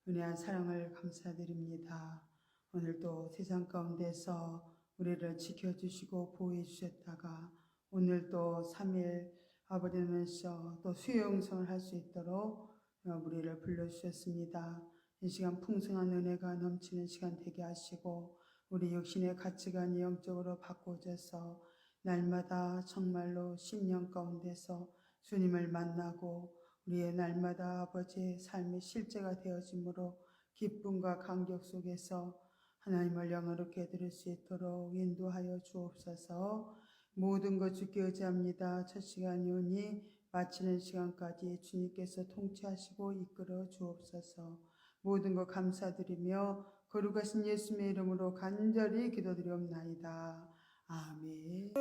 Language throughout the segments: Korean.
은혜한 사랑을 감사드립니다. 오늘도 세상 가운데서 우리를 지켜주시고 보호해 주셨다가 오늘도 3일 아버지면서 또 수요영성을 할 수 있도록 우리를 불러주셨습니다. 이 시간 풍성한 은혜가 넘치는 시간 되게 하시고 우리 육신의 가치관이 영적으로 바꿔져서 날마다 정말로 심령 가운데서 주님을 만나고 우리의 날마다 아버지의 삶의 실제가 되어짐으로 기쁨과 감격 속에서 하나님을 영화롭게 드릴 수 있도록 인도하여 주옵소서. 모든 것 주께 의지합니다. 첫 시간이오니 마치는 시간까지 주님께서 통치하시고 이끌어 주옵소서. 모든 것 감사드리며 거룩하신 예수님의 이름으로 간절히 기도드리옵나이다. 아멘.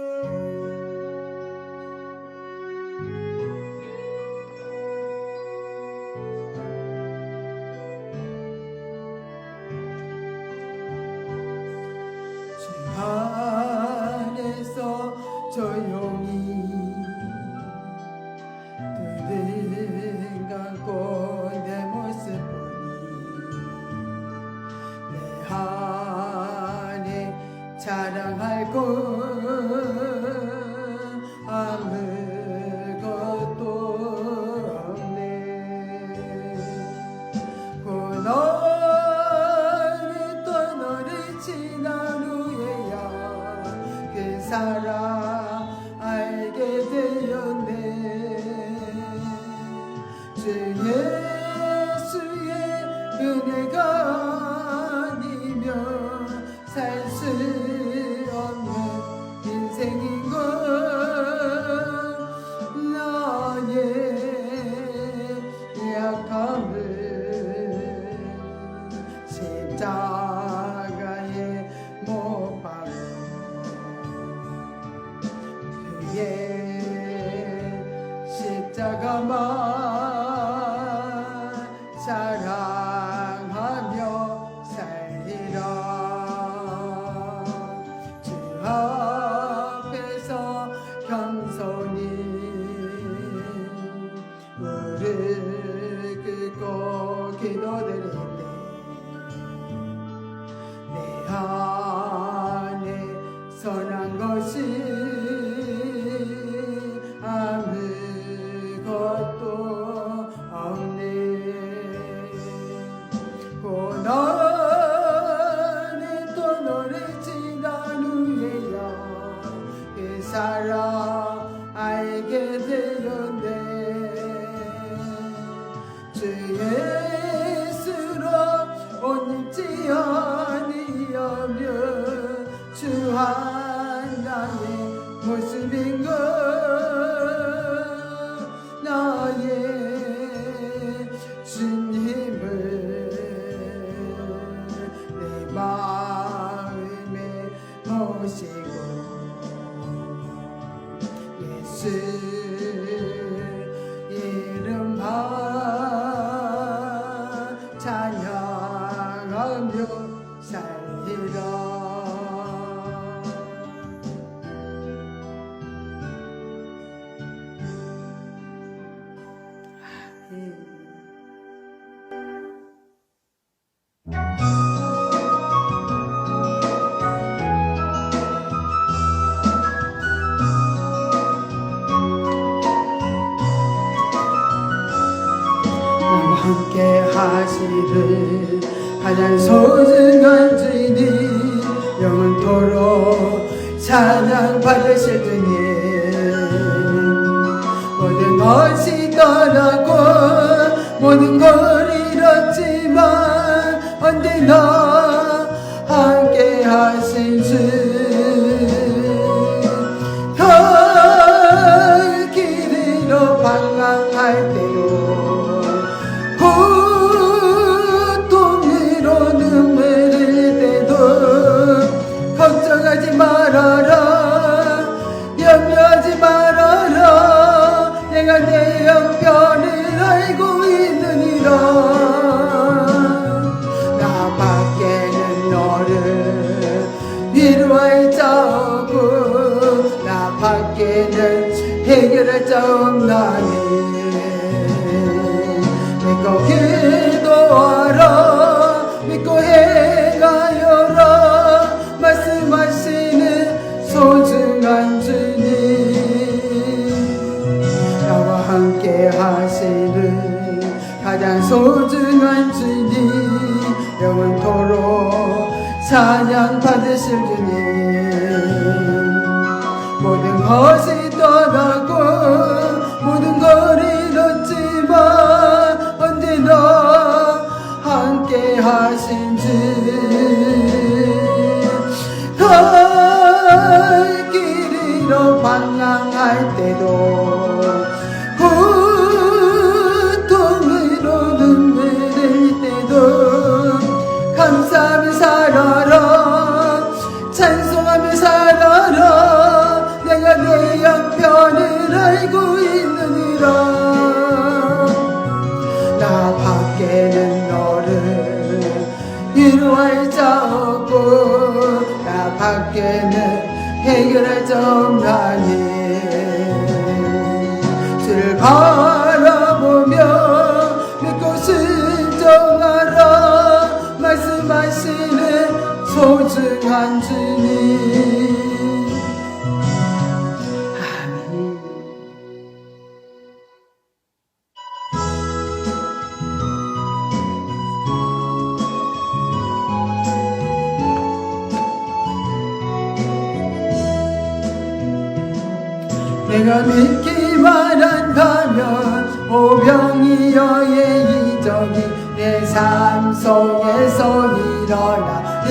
안에서 조용히 눈을 감고 내 모습 보니 내 안에 자랑할 것 아무것도 없네. 고난이 또 너를 지나 사랑 알게 되었네. 주 예수의 은혜가 아니면 살 수 없는 인생인 것. 나의 약함을 십자가에 못 박아 십자가만 사랑하며 살리라. 주 앞에서 겸손히 무릎 꿇고 기도드릴 때 내 안에 선한 것이 아무것도 없네. 고난이 또 너를 지난 후에야 그 사랑 알게 되었네. 주 예수로 옷 입지 아니하면 주 하나의 모습인 것. 나의 주님을 내 마음에 모시고 예수 이름만 찬양하며 살리라. 함께 하시는 가장 소중한 주님 영원토록 찬양 받으실 주님. 모든 것이 떠나고 모든 걸 잃었지만 언제나 함께 하신 주. 그 길로 방황할 때로 고통으로 눈물을 대도 걱정하지 말아라. 염려하지 말아라. 내가 내 형편을 알고 있느니라. 나 밖에는 너를 위로할 자 없고 나 밖에는 해결할 자 없나니. 믿고 기도하라. 소중한 주님 영원토록 찬양 받으실 주님 모든 것이 떠나고 모든 걸 잃었지만 언제나 함께 하신 주 갈 길 잃어 방황할 때도 고통으로 눈물 흘릴 때도 감사하며 살아라 찬송하며 살아라 내가 내 양편을 알고 있느니라 나 밖에는 너를 위로할 자 없고 나 밖에는 해결할 자 없나니 주를 바라보며 믿고 순종하라 말씀하시는 소중한 주님 아멘. 내가 믿기만 한다면 오병이어의 이적이 내 삶 속에서 일어나리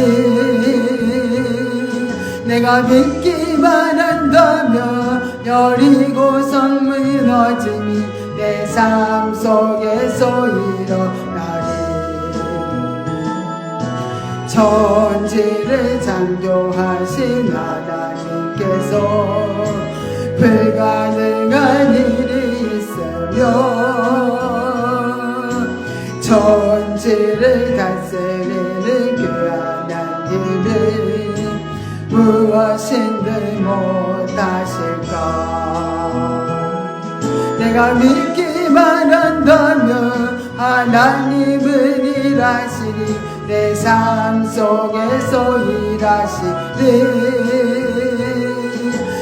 내가 믿기만 한다면 여리고성 무너짐이 내 삶 속에서 일어나리 천지를 창조하신 하나님께서 불가능한 일이 있으며 천지를 다스리는 그 하나님은 무엇인들 못하실까 내가 믿기만 한다면 하나님은 일하시니 내 삶 속에서 일하시니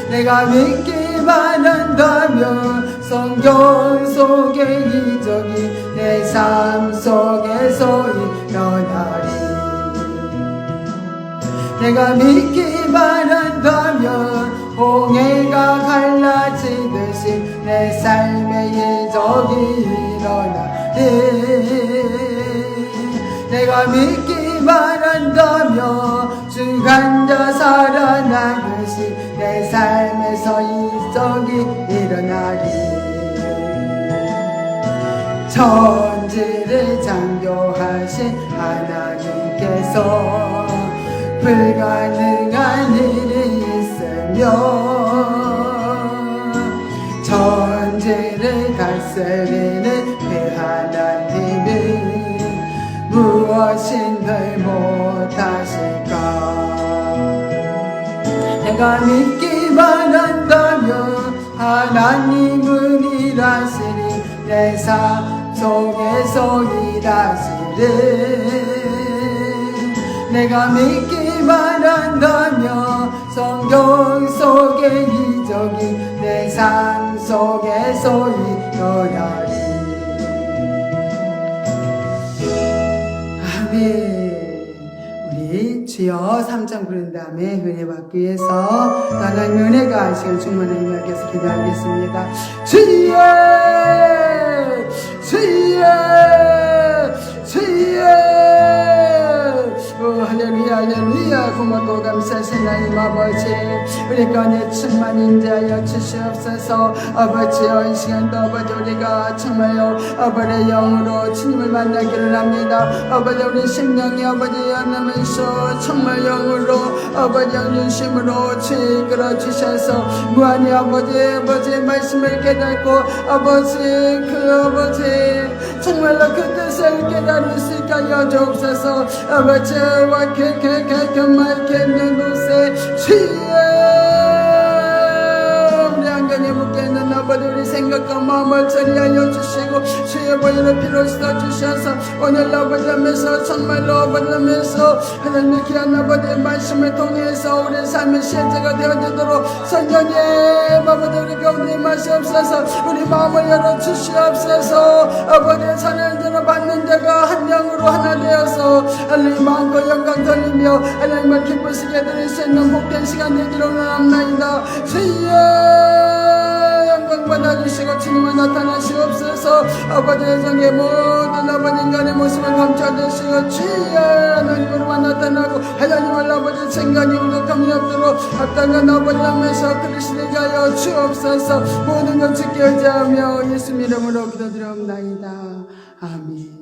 내가 믿기만 한다면 성경 속의 이적이 내 삶 속에서 일어나리 내가 믿기만 한다면 홍해가 갈라지듯이 내 삶의 이적이 일어나리 내가 믿기만 한다면 죽은 자 살아나듯이 내 삶에서 이적이 일어나리 천지를 창조하신 하나님께서 불가능한 일이 있으며 천지를 다스리는 그 하나님은 무엇인들 못하실까 내가 믿기만 한다면 하나님은 일하시니 내 삶 속에서 일하시리 내가 믿기만 한다면 성경 속의 이적이 내 삶 속에서 일어나리 우리 주여 3장 부른 다음에 은혜 받기 위해서 하나님 은혜가 시간 충만한 임하께서 기도하겠습니다. 주여 주여 주여 할렐루야 할렐루야 고맙고 감사하신 하나님 아버지 우리 가운데 충만 임재하여 주시옵소서 아버지여 이 시간도 아버지 우리가 정말요 아버지의 영으로 주님을 만나기를 합니다 아버지 우리 심령이 아버지 연하면서 정말 영으로 아버지 영중심으로 주 이끌어 주셔서 무한히 아버지의 말씀을 깨닫고 아버지 그 아버지 정말로 그 뜻을 깨달을 수 있게 하여 주옵소서 아버지와 말겠는 곳에 주여 우리 안간에 묶여있는 아버지 우리 생각 생각과 마음을 처리하여 주시고 주의 보혈의 피로 씻어주셔서 오늘 아버지 하면서 정말로 아버지 하면서 하나님의 귀한 아버지의 말씀을 통해서 우리 삶의 실제가 되어지도록 성령님 아버지 우리 가운데 임하시옵소서. 우리 마음을 열어주시옵소서. 아버지의 사랑을 받는 자가 한 영으로 하나 되어서 하나님 마음과 영광 돌리며 하나님을 기쁘시게 드릴 수 있는 복된 시간 되기를 원합나이다. 주여 영광 받아주시고 주님을 나타나시옵소서. 아버지의 성의 모든 아버지 인간의 모습을 감춰주시고 주여 하나님으로만 나타나고 하나님을 아버지 생각이 부족함이 없도록 합당한 아버지 하면서 그리스도에게 하여 주옵소서. 모든 것 주께 의지하며 예수 이름으로 기도드리옵나이다. 아멘.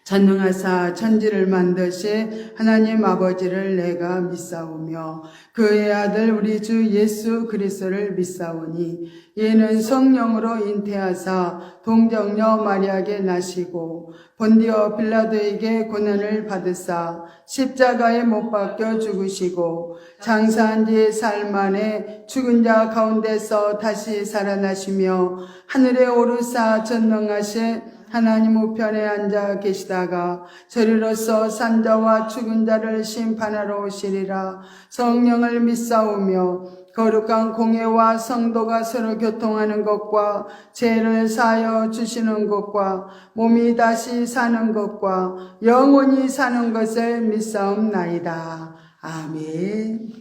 전능하사 천지를 만드신 하나님 아버지를 내가 믿사오며 그의 아들 우리 주 예수 그리스도를 믿사오니 이는 성령으로 잉태하사 동정녀 마리아에게 나시고 본디오 빌라도에게 고난을 받으사 십자가에 못 박혀 죽으시고 장사한 뒤 사흘 만에 죽은 자 가운데서 다시 살아나시며 하늘에 오르사 전능하신 하나님 우편에 앉아 계시다가 저리로서 산자와 죽은 자를 심판하러 오시리라. 성령을 믿사오며 거룩한 공예와 성도가 서로 교통하는 것과 죄를 사하여 주시는 것과 몸이 다시 사는 것과 영원히 사는 것을 믿사옵나이다. 아멘.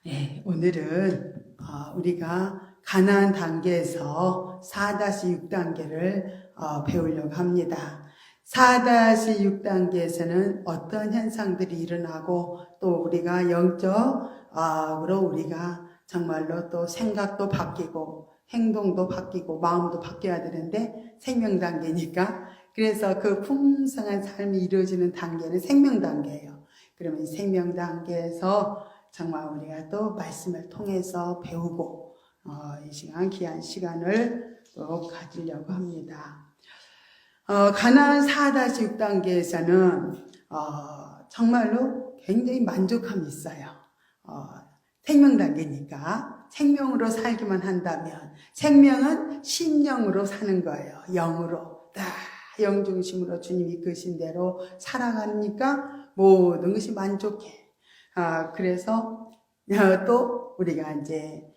네, 오늘은 우리가 가나안 단계에서 4-6단계를 배우려고 합니다. 4-6단계에서는 어떤 현상들이 일어나고 또 우리가 영적으로 우리가 정말로 또 생각도 바뀌고 행동도 바뀌고 마음도 바뀌어야 되는데 생명단계니까 그래서 그 풍성한 삶이 이루어지는 단계는 생명단계예요. 그러면 이 생명단계에서 정말 우리가 또 말씀을 통해서 배우고 이 시간 귀한 시간을 또 가지려고 합니다. 가나안 4-6단계에서는 정말로 굉장히 만족함이 있어요. 생명단계니까 생명으로 살기만 한다면 생명은 신령으로 사는 거예요. 영으로 다 영중심으로 주님 이끄신 대로 살아가니까 모든 것이 만족해. 그래서 또 우리가 이제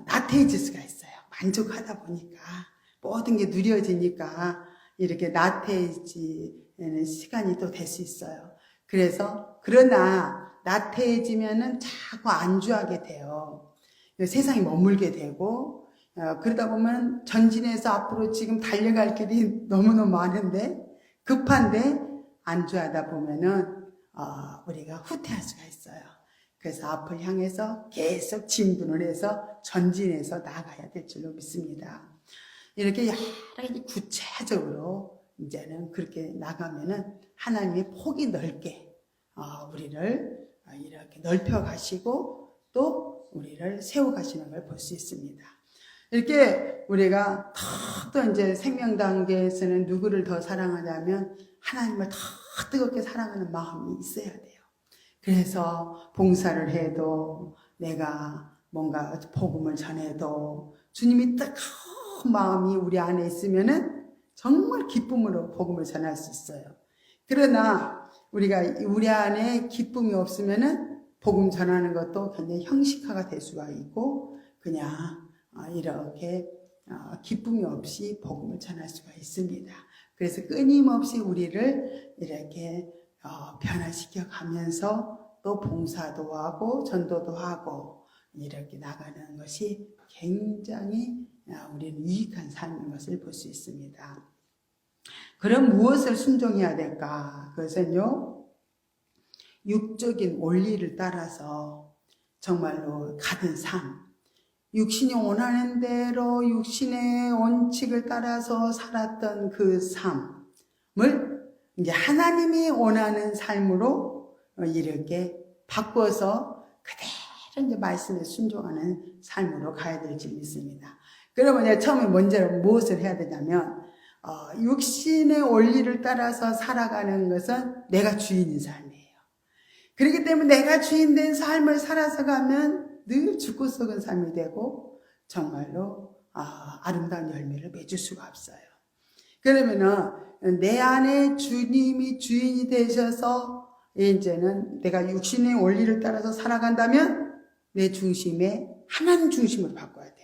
나태해질 수가 있어요. 만족하다 보니까 모든 게 누려지니까 이렇게 나태해지는 시간이 또 될 수 있어요. 그래서 그러나 나태해지면은 자꾸 안주하게 돼요. 세상에 머물게 되고 그러다 보면 전진해서 앞으로 지금 달려갈 길이 너무너무 많은데 급한데 안주하다 보면은 우리가 후퇴할 수가 있어요. 그래서 앞을 향해서 계속 진군을 해서 전진해서 나가야 될 줄로 믿습니다. 이렇게 여러 가지 구체적으로 이제는 그렇게 나가면은 하나님의 폭이 넓게 우리를 이렇게 넓혀 가시고 또 우리를 세워 가시는 걸 볼 수 있습니다. 이렇게 우리가 더 이제 생명 단계에서는 누구를 더 사랑하냐면 하나님을 더 뜨겁게 사랑하는 마음이 있어야 돼요. 그래서 봉사를 해도 내가 뭔가 복음을 전해도 주님이 뜨거운 마음이 우리 안에 있으면은 정말 기쁨으로 복음을 전할 수 있어요. 그러나 우리가 우리 안에 기쁨이 없으면은 복음 전하는 것도 굉장히 형식화가 될 수가 있고 그냥 이렇게 기쁨이 없이 복음을 전할 수가 있습니다. 그래서 끊임없이 우리를 이렇게 변화시켜 가면서 또 봉사도 하고 전도도 하고 이렇게 나가는 것이 굉장히 우리는 유익한 삶인 것을 볼 수 있습니다. 그럼 무엇을 순종해야 될까? 그것은요, 육적인 원리를 따라서 정말로 가는 삶, 육신이 원하는 대로 육신의 원칙을 따라서 살았던 그 삶을 이제 하나님이 원하는 삶으로 이렇게 바꿔서 그대로 이제 말씀에 순종하는 삶으로 가야 될지 믿습니다. 그러면 이제 처음에 먼저 무엇을 해야 되냐면 육신의 원리를 따라서 살아가는 것은 내가 주인인 삶이에요. 그렇기 때문에 내가 주인된 삶을 살아서 가면 늘 죽고 썩은 삶이 되고 정말로 아름다운 열매를 맺을 수가 없어요. 그러면은 내 안에 주님이 주인이 되셔서 이제는 내가 육신의 원리를 따라서 살아간다면 내 중심에 하나님 중심으로 바꿔야 돼.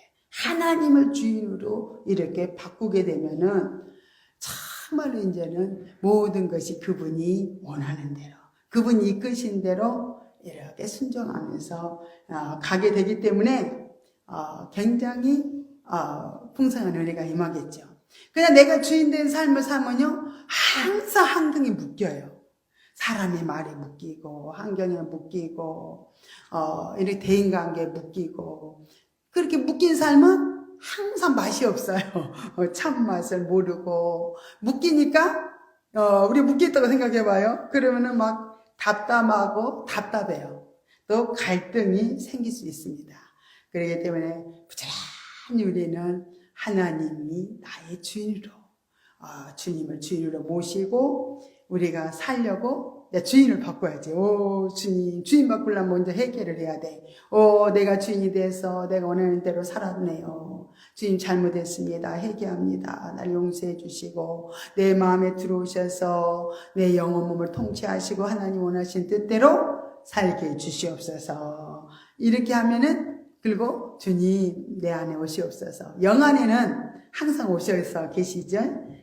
하나님을 주인으로 이렇게 바꾸게 되면은 정말로 이제는 모든 것이 그분이 원하는 대로, 그분이 이끄신 대로 이렇게 순종하면서 가게 되기 때문에 굉장히 풍성한 은혜가 임하겠죠. 그냥 내가 주인된 삶을 살면요 항상 한경이 묶여요. 사람의 말에 묶이고 환경에 묶이고 이렇게 대인관계에 묶이고 그렇게 묶인 삶은 항상 맛이 없어요. 참맛을 모르고 묶이니까 우리 묶였다고 생각해봐요. 그러면은 막 답답하고 답답해요. 또 갈등이 생길 수 있습니다. 그렇기 때문에 부지런히 우리는 하나님이 나의 주인으로 주님을 주인으로 모시고 우리가 살려고 주인을 바꿔야지. 주인 바꾸려면 먼저 해결을 해야 돼. 내가 주인이 돼서 내가 원하는 대로 살았네요. 주님 잘못했습니다. 회개합니다. 날 용서해 주시고 내 마음에 들어오셔서 내 영혼 몸을 통치하시고 하나님 원하신 뜻대로 살게 해 주시옵소서. 이렇게 하면은 그리고 주님 내 안에 오시옵소서. 영 안에는 항상 오셔서 계시죠.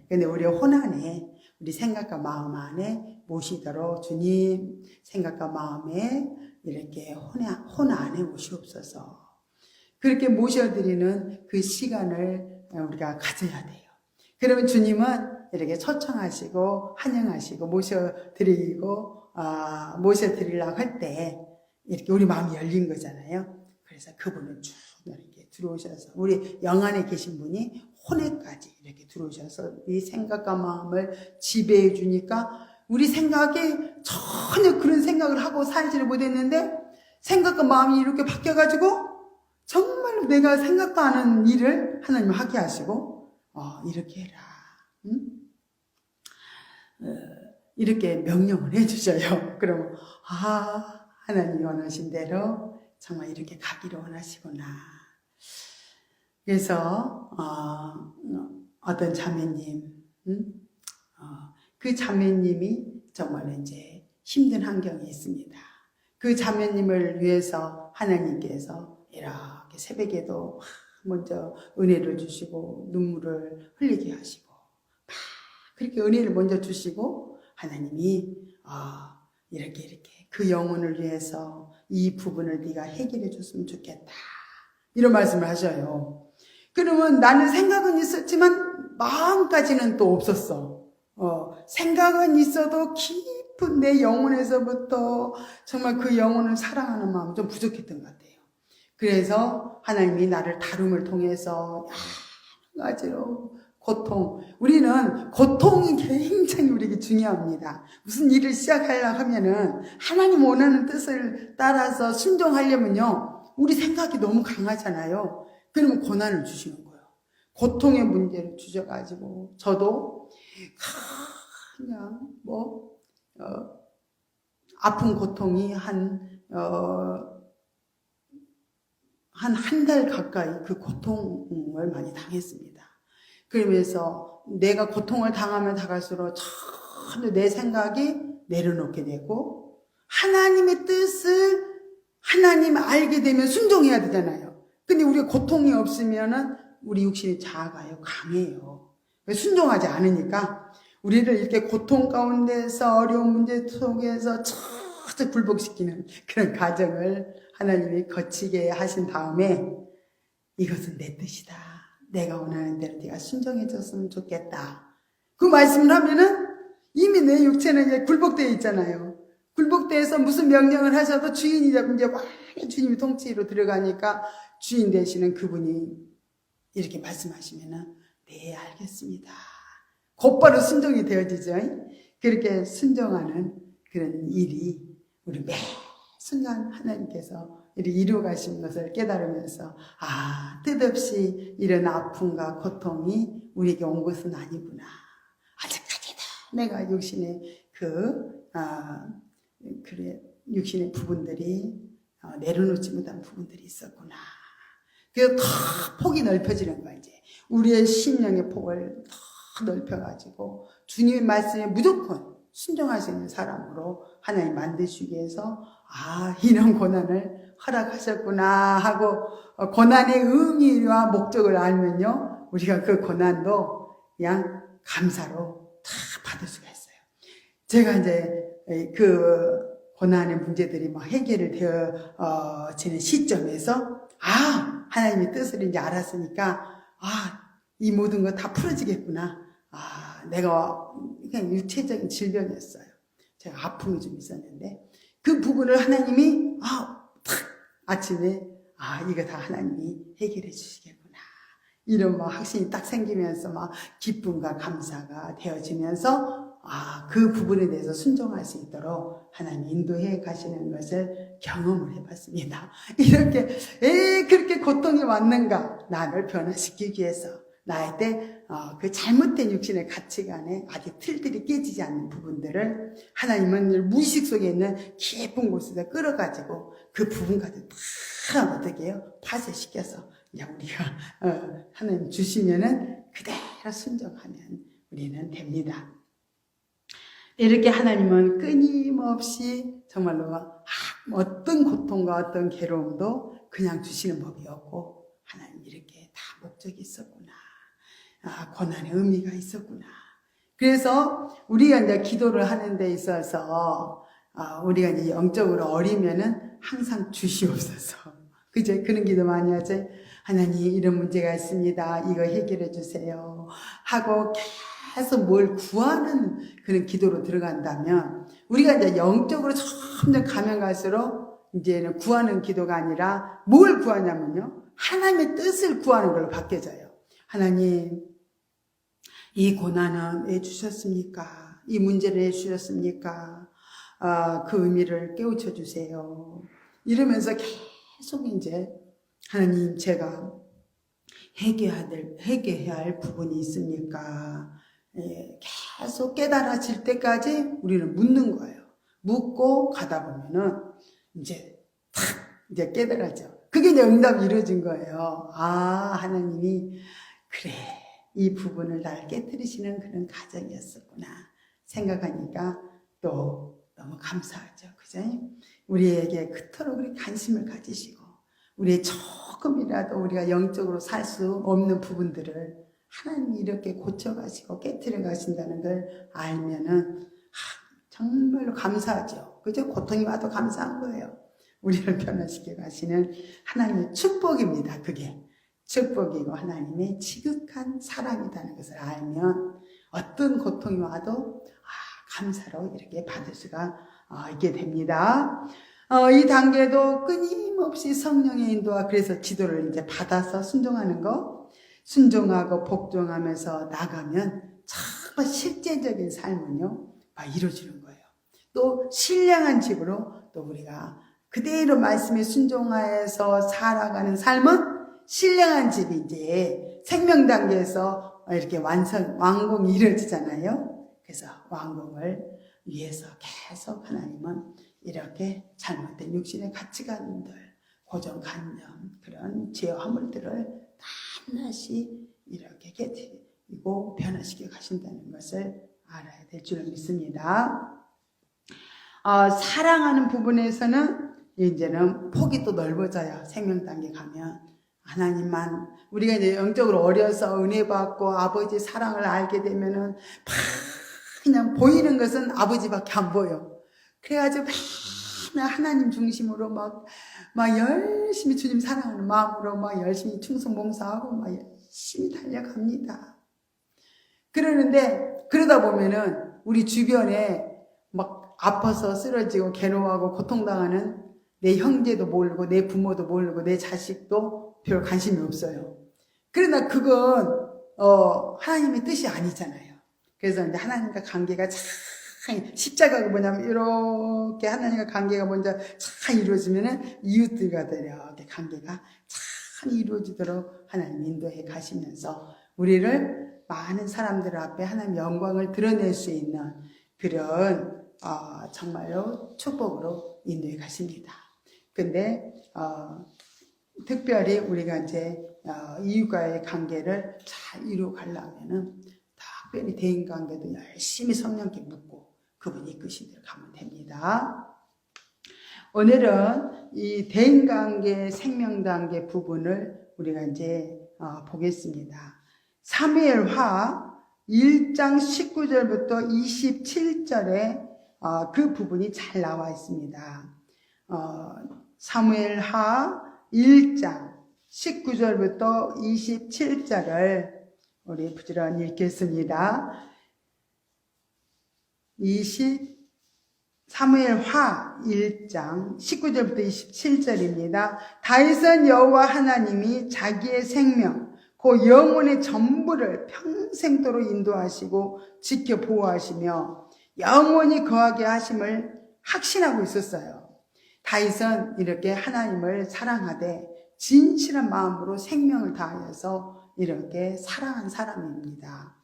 근데 우리 혼 안에 우리 생각과 마음 안에 모시도록 주님 생각과 마음에 이렇게 혼 안에 오시옵소서. 그렇게 모셔드리는 그 시간을 우리가 가져야 돼요. 그러면 주님은 이렇게 초청하시고 환영하시고 모셔드리려고 할 때 이렇게 우리 마음이 열린 거잖아요. 그래서 그분은 쭉 이렇게 들어오셔서 우리 영 안에 계신 분이 혼에까지 이렇게 들어오셔서 이 생각과 마음을 지배해 주니까 우리 생각이 전혀 그런 생각을 하고 살지를 못했는데 생각과 마음이 이렇게 바뀌어가지고 정말로 내가 생각도 않은 일을 하나님 하게 하시고 이렇게 해라. 이렇게 명령을 해주셔요. 그러면 하나님이 원하신 대로 정말 이렇게 가기를 원하시구나. 그래서 어떤 자매님, 그 자매님이 정말 이제 힘든 환경이 있습니다. 그 자매님을 위해서 하나님께서 이렇게 새벽에도 먼저 은혜를 주시고 눈물을 흘리게 하시고 그렇게 은혜를 먼저 주시고 하나님이 이렇게 그 영혼을 위해서 이 부분을 네가 해결해 줬으면 좋겠다. 이런 말씀을 하셔요. 그러면 나는 생각은 있었지만 마음까지는 또 없었어. 생각은 있어도 깊은 내 영혼에서부터 정말 그 영혼을 사랑하는 마음이 좀 부족했던 것 같아요. 그래서 하나님이 나를 다룸을 통해서 여러 가지로 우리는 고통이 굉장히 우리에게 중요합니다. 무슨 일을 시작하려고 하면은 하나님 원하는 뜻을 따라서 순종하려면요 우리 생각이 너무 강하잖아요. 그러면 고난을 주시는 거예요. 고통의 문제를 주셔가지고 저도 그냥 아픈 고통이 한 달 가까이 그 고통을 많이 당했습니다. 그러면서 내가 고통을 당하면 당할수록 전혀 내 생각이 내려놓게 되고 하나님의 뜻을 하나님 알게 되면 순종해야 되잖아요. 근데 우리가 고통이 없으면은 우리 육신이 작아요. 강해요. 순종하지 않으니까 우리를 이렇게 고통 가운데서 어려운 문제 속에서 처저 굴복시키는 그런 과정을 하나님이 거치게 하신 다음에 이것은 내 뜻이다. 내가 원하는 대로 네가 순종해 줬으면 좋겠다. 그 말씀을 하면은 이미 내 육체는 이제 굴복되어 있잖아요. 굴복돼서 무슨 명령을 하셔도 주인이 이제 완전 주님이 통치로 들어가니까 주인 되시는 그분이 이렇게 말씀하시면은 네 알겠습니다. 곧바로 순종이 되어지죠. 그렇게 순종하는 그런 일이 우리 매 순간 하나님께서 이루어 가신 것을 깨달으면서 뜻없이 이런 아픔과 고통이 우리에게 온 것은 아니구나. 아직까지도 내가 육신의 육신의 부분들이 내려놓지 못한 부분들이 있었구나. 그래서 더 폭이 넓혀지는 거야, 이제. 우리의 심령의 폭을 더 넓혀가지고 주님의 말씀에 무조건 순종할 수 있는 사람으로 하나님 만드시기 위해서 이런 고난을 허락하셨구나 하고 고난의 의미와 목적을 알면요, 우리가 그 고난도 그냥 감사로 다 받을 수가 있어요. 제가 이제 그 고난의 문제들이 막 해결이 되어지는 시점에서 하나님의 뜻을 이제 알았으니까 이 모든 거 다 풀어지겠구나. 내가 그냥 유체적인 질병이었어요. 제가 아픔이 좀 있었는데 그 부분을 하나님이 아침에 이거 다 하나님이 해결해 주시겠구나. 이런 막 확신이 딱 생기면서 막 기쁨과 감사가 되어지면서 그 부분에 대해서 순종할 수 있도록 하나님 인도해 가시는 것을 경험을 해봤습니다. 이렇게 그렇게 고통이 왔는가? 나를 변화시키기 위해서 나의 때 그 잘못된 육신의 가치관에 아직 틀들이 깨지지 않는 부분들을 하나님은 무의식 속에 있는 깊은 곳에서 끌어가지고 그 부분까지 다 어떻게 해요? 파쇄시켜서 그냥 우리가 하나님 주시면은 그대로 순종하면 우리는 됩니다. 이렇게 하나님은 끊임없이 정말로 어떤 고통과 어떤 괴로움도 그냥 주시는 법이 없고 하나님 이렇게 다 목적이 있었구나. 고난의 의미가 있었구나. 그래서 우리가 이제 기도를 하는 데 있어서 우리가 이제 영적으로 어리면은 항상 주시옵소서. 그죠? 그런 기도 많이 하죠. 하나님 이런 문제가 있습니다. 이거 해결해 주세요. 하고 계속 뭘 구하는 그런 기도로 들어간다면 우리가 이제 영적으로 점점 가면 갈수록 이제는 구하는 기도가 아니라 뭘 구하냐면요. 하나님의 뜻을 구하는 걸로 바뀌어져요. 하나님, 이 고난은 왜 주셨습니까? 이 문제를 왜 주셨습니까? 그 의미를 깨우쳐 주세요. 이러면서 계속 이제 하나님 제가 회개해야 할 부분이 있습니까? 계속 깨달아질 때까지 우리는 묻는 거예요. 묻고 가다 보면은 이제 깨달아져. 그게 이제 응답이 이루어진 거예요. 하나님이 그래 이 부분을 날 깨뜨리시는 그런 과정이었었구나 생각하니까 또 너무 감사하죠. 그죠? 우리에게 그토록 우리 관심을 가지시고 우리의 조금이라도 우리가 영적으로 살 수 없는 부분들을 하나님이 이렇게 고쳐가시고 깨뜨려 가신다는 걸 알면은 정말로 감사하죠. 그죠? 고통이 와도 감사한 거예요. 우리를 변화시켜 가시는 하나님의 축복입니다. 그게 축복이고 하나님의 지극한 사랑이라는 것을 알면 어떤 고통이 와도 감사로 이렇게 받을 수가 있게 됩니다. 이 단계도 끊임없이 성령의 인도와 그래서 지도를 이제 받아서 순종하는 거, 순종하고 복종하면서 나가면 정말 실제적인 삶은요, 이루어지는 거예요. 또 신령한 집으로 또 우리가 그대로 말씀에 순종하여서 살아가는 삶은 신령한 집이 이제 생명 단계에서 이렇게 완공이 이루어지잖아요. 그래서 완공을 위해서 계속 하나님은 이렇게 잘못된 육신의 가치관들, 고정관념, 그런 죄 화물들을 하나씩 이렇게 깨뜨리고 변화시켜 가신다는 것을 알아야 될 줄 믿습니다. 사랑하는 부분에서는 이제는 폭이 또 넓어져요. 생명 단계 가면. 하나님만, 우리가 이제 영적으로 어려서 은혜 받고 아버지 사랑을 알게 되면은 그냥 보이는 것은 아버지밖에 안 보여. 그래가지고 맨날 하나님 중심으로 막 열심히 주님 사랑하는 마음으로 막 열심히 충성 봉사하고 막 열심히 달려갑니다. 그러는데 그러다 보면은 우리 주변에 막 아파서 쓰러지고 괴로워하고 고통당하는 내 형제도 모르고 내 부모도 모르고 내 자식도 별 관심이 없어요. 그러나 그건 하나님의 뜻이 아니잖아요. 그래서 이제 하나님과 관계가 참 십자가가 뭐냐면 이렇게 하나님과 관계가 먼저 참 이루어지면은 이웃들과 이렇게 관계가 참 이루어지도록 하나님 인도해 가시면서 우리를 많은 사람들 앞에 하나님 영광을 드러낼 수 있는 그런 정말로 축복으로 인도해 가십니다. 근데 특별히 우리가 이제 이웃과의 관계를 잘 이루어가려면은 특별히 대인관계도 열심히 성령께 묻고 그분이 이끄신 대로 가면 됩니다. 오늘은 이 대인관계 생명단계 부분을 우리가 이제 보겠습니다. 사무엘하 1장 19절부터 27절에 그 부분이 잘 나와 있습니다. 사무엘하 1장 19절부터 27절을 우리 부지런히 읽겠습니다. 사무엘하 1장 19절부터 27절입니다. 다윗은 여호와 하나님이 자기의 생명, 그 영혼의 전부를 평생도록 인도하시고 지켜 보호하시며 영원히 거하게 하심을 확신하고 있었어요. 다윗은 이렇게 하나님을 사랑하되 진실한 마음으로 생명을 다하여서 이렇게 사랑한 사람입니다.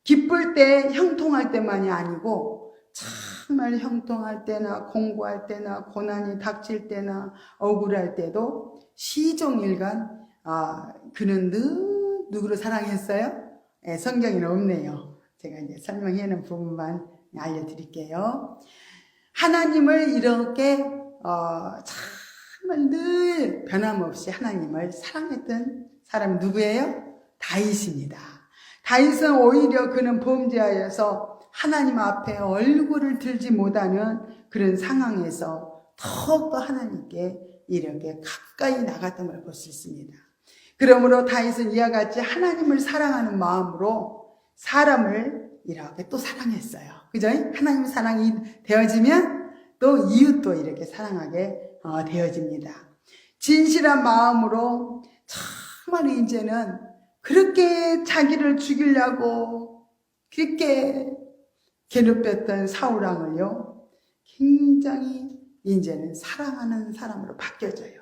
기쁠 때 형통할 때만이 아니고 정말 형통할 때나 공부할 때나 고난이 닥칠 때나 억울할 때도 시종일관 그는 늘 누구를 사랑했어요? 네, 성경에는 없네요. 제가 이제 설명해 놓은 부분만 알려드릴게요. 하나님을 이렇게 정말 늘 변함없이 하나님을 사랑했던 사람이 누구예요? 다윗입니다. 다윗은 오히려 그는 범죄하여서 하나님 앞에 얼굴을 들지 못하는 그런 상황에서 더욱더 하나님께 이렇게 가까이 나갔던 걸 볼 수 있습니다. 그러므로 다윗은 이와 같이 하나님을 사랑하는 마음으로 사람을 이렇게 또 사랑했어요. 그죠? 하나님 사랑이 되어지면 또 이웃도 이렇게 사랑하게 되어집니다. 진실한 마음으로 정말 이제는 그렇게 자기를 죽이려고 그렇게 괴롭혔던 사울왕을요, 굉장히 이제는 사랑하는 사람으로 바뀌어져요.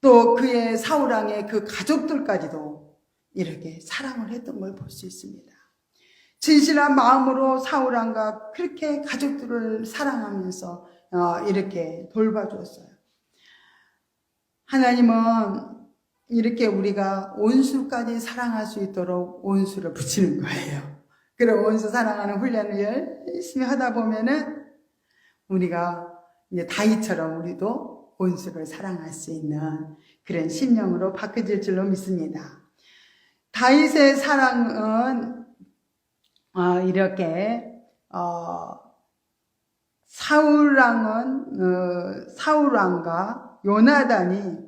또 그의 사울왕의 그 가족들까지도 이렇게 사랑을 했던 걸 볼 수 있습니다. 진실한 마음으로 사울왕과 그렇게 가족들을 사랑하면서 이렇게 돌봐주었어요. 하나님은 이렇게 우리가 온수까지 사랑할 수 있도록 온수를 붙이는 거예요. 그럼 온수 사랑하는 훈련을 열심히 하다 보면은 우리가 이제 다윗처럼 우리도 온수를 사랑할 수 있는 그런 심령으로 바뀌어질 줄로 믿습니다. 다윗의 사랑은 이렇게 사울왕과 요나단이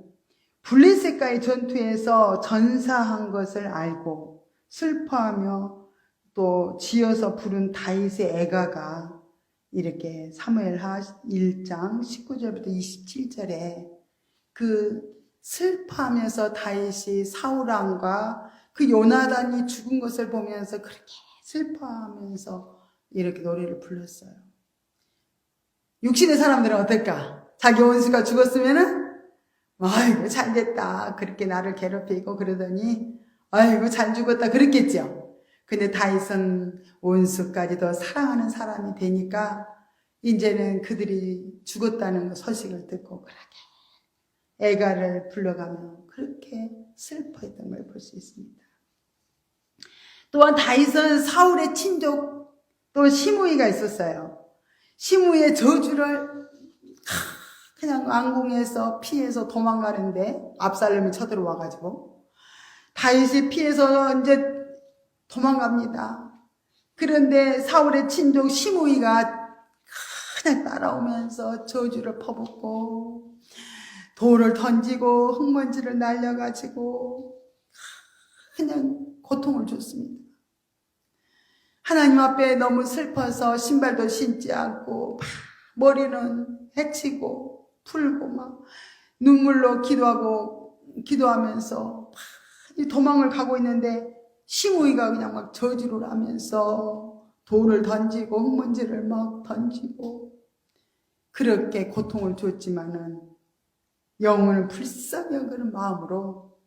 블레셋과의 전투에서 전사한 것을 알고 슬퍼하며 또 지어서 부른 다윗의 애가가 이렇게 사무엘하 1장 19절부터 27절에 그 슬퍼하면서 다윗이 사울왕과 그 요나단이 죽은 것을 보면서 그렇게 슬퍼하면서 이렇게 노래를 불렀어요. 육신의 사람들은 어떨까? 자기 원수가 죽었으면은 아이고 잘됐다, 그렇게 나를 괴롭히고 그러더니 아이고 잘 죽었다 그랬겠죠. 근데 다윗은 원수까지도 사랑하는 사람이 되니까 이제는 그들이 죽었다는 소식을 듣고 그렇게 애가를 불러가며 그렇게 슬퍼했던 걸 볼 수 있습니다. 또한 다윗은 사울의 친족 또 시므이가 있었어요. 시므이의 저주를 그냥 왕궁에서 피해서 도망가는데 압살롬이 쳐들어와가지고 다윗이 피해서 이제 도망갑니다. 그런데 사울의 친족 시므이가 그냥 따라오면서 저주를 퍼붓고 돌을 던지고 흙먼지를 날려가지고 그냥 고통을 줬습니다. 하나님 앞에 너무 슬퍼서 신발도 신지 않고 머리는 해치고 풀고 막 눈물로 기도하면서 도망을 가고 있는데 시므이가 그냥 막 저주를 하면서 돌을 던지고 흙먼지를 막 던지고 그렇게 고통을 줬지만은 영혼을 불쌍히 여기는 마음으로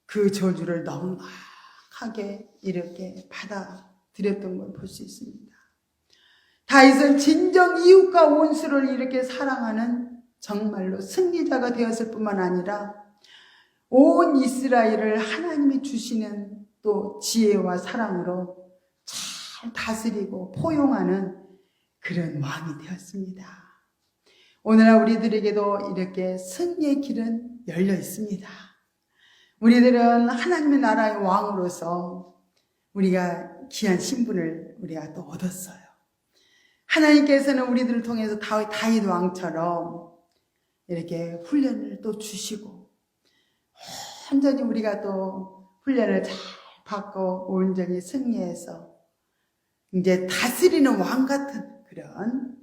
그 저주를 넉넉하게 이렇게 받아들였던 걸 볼 수 있습니다. 다윗은 진정 이웃과 원수를 이렇게 사랑하는 정말로 승리자가 되었을 뿐만 아니라 온 이스라엘을 하나님이 주시는 또 지혜와 사랑으로 잘 다스리고 포용하는 그런 왕이 되었습니다. 오늘날 우리들에게도 이렇게 승리의 길은 열려 있습니다. 우리들은 하나님의 나라의 왕으로서 우리가 귀한 신분을 우리가 또 얻었어요. 하나님께서는 우리들을 통해서 다윗 왕처럼 이렇게 훈련을 또 주시고 온전히 우리가 또 훈련을 잘 받고 온전히 승리해서 이제 다스리는 왕 같은 그런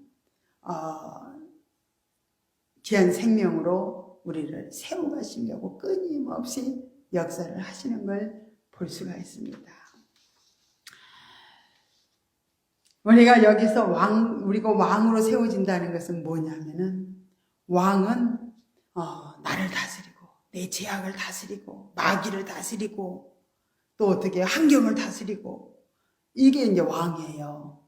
귀한 생명으로 우리를 세워가시려고 끊임없이 역사를 하시는 걸 볼 수가 있습니다. 우리가 여기서 우리가 왕으로 세워진다는 것은 뭐냐면은 왕은 나를 다스리고 내 죄악을 다스리고 마귀를 다스리고 또 어떻게 환경을 다스리고 이게 이제 왕이에요.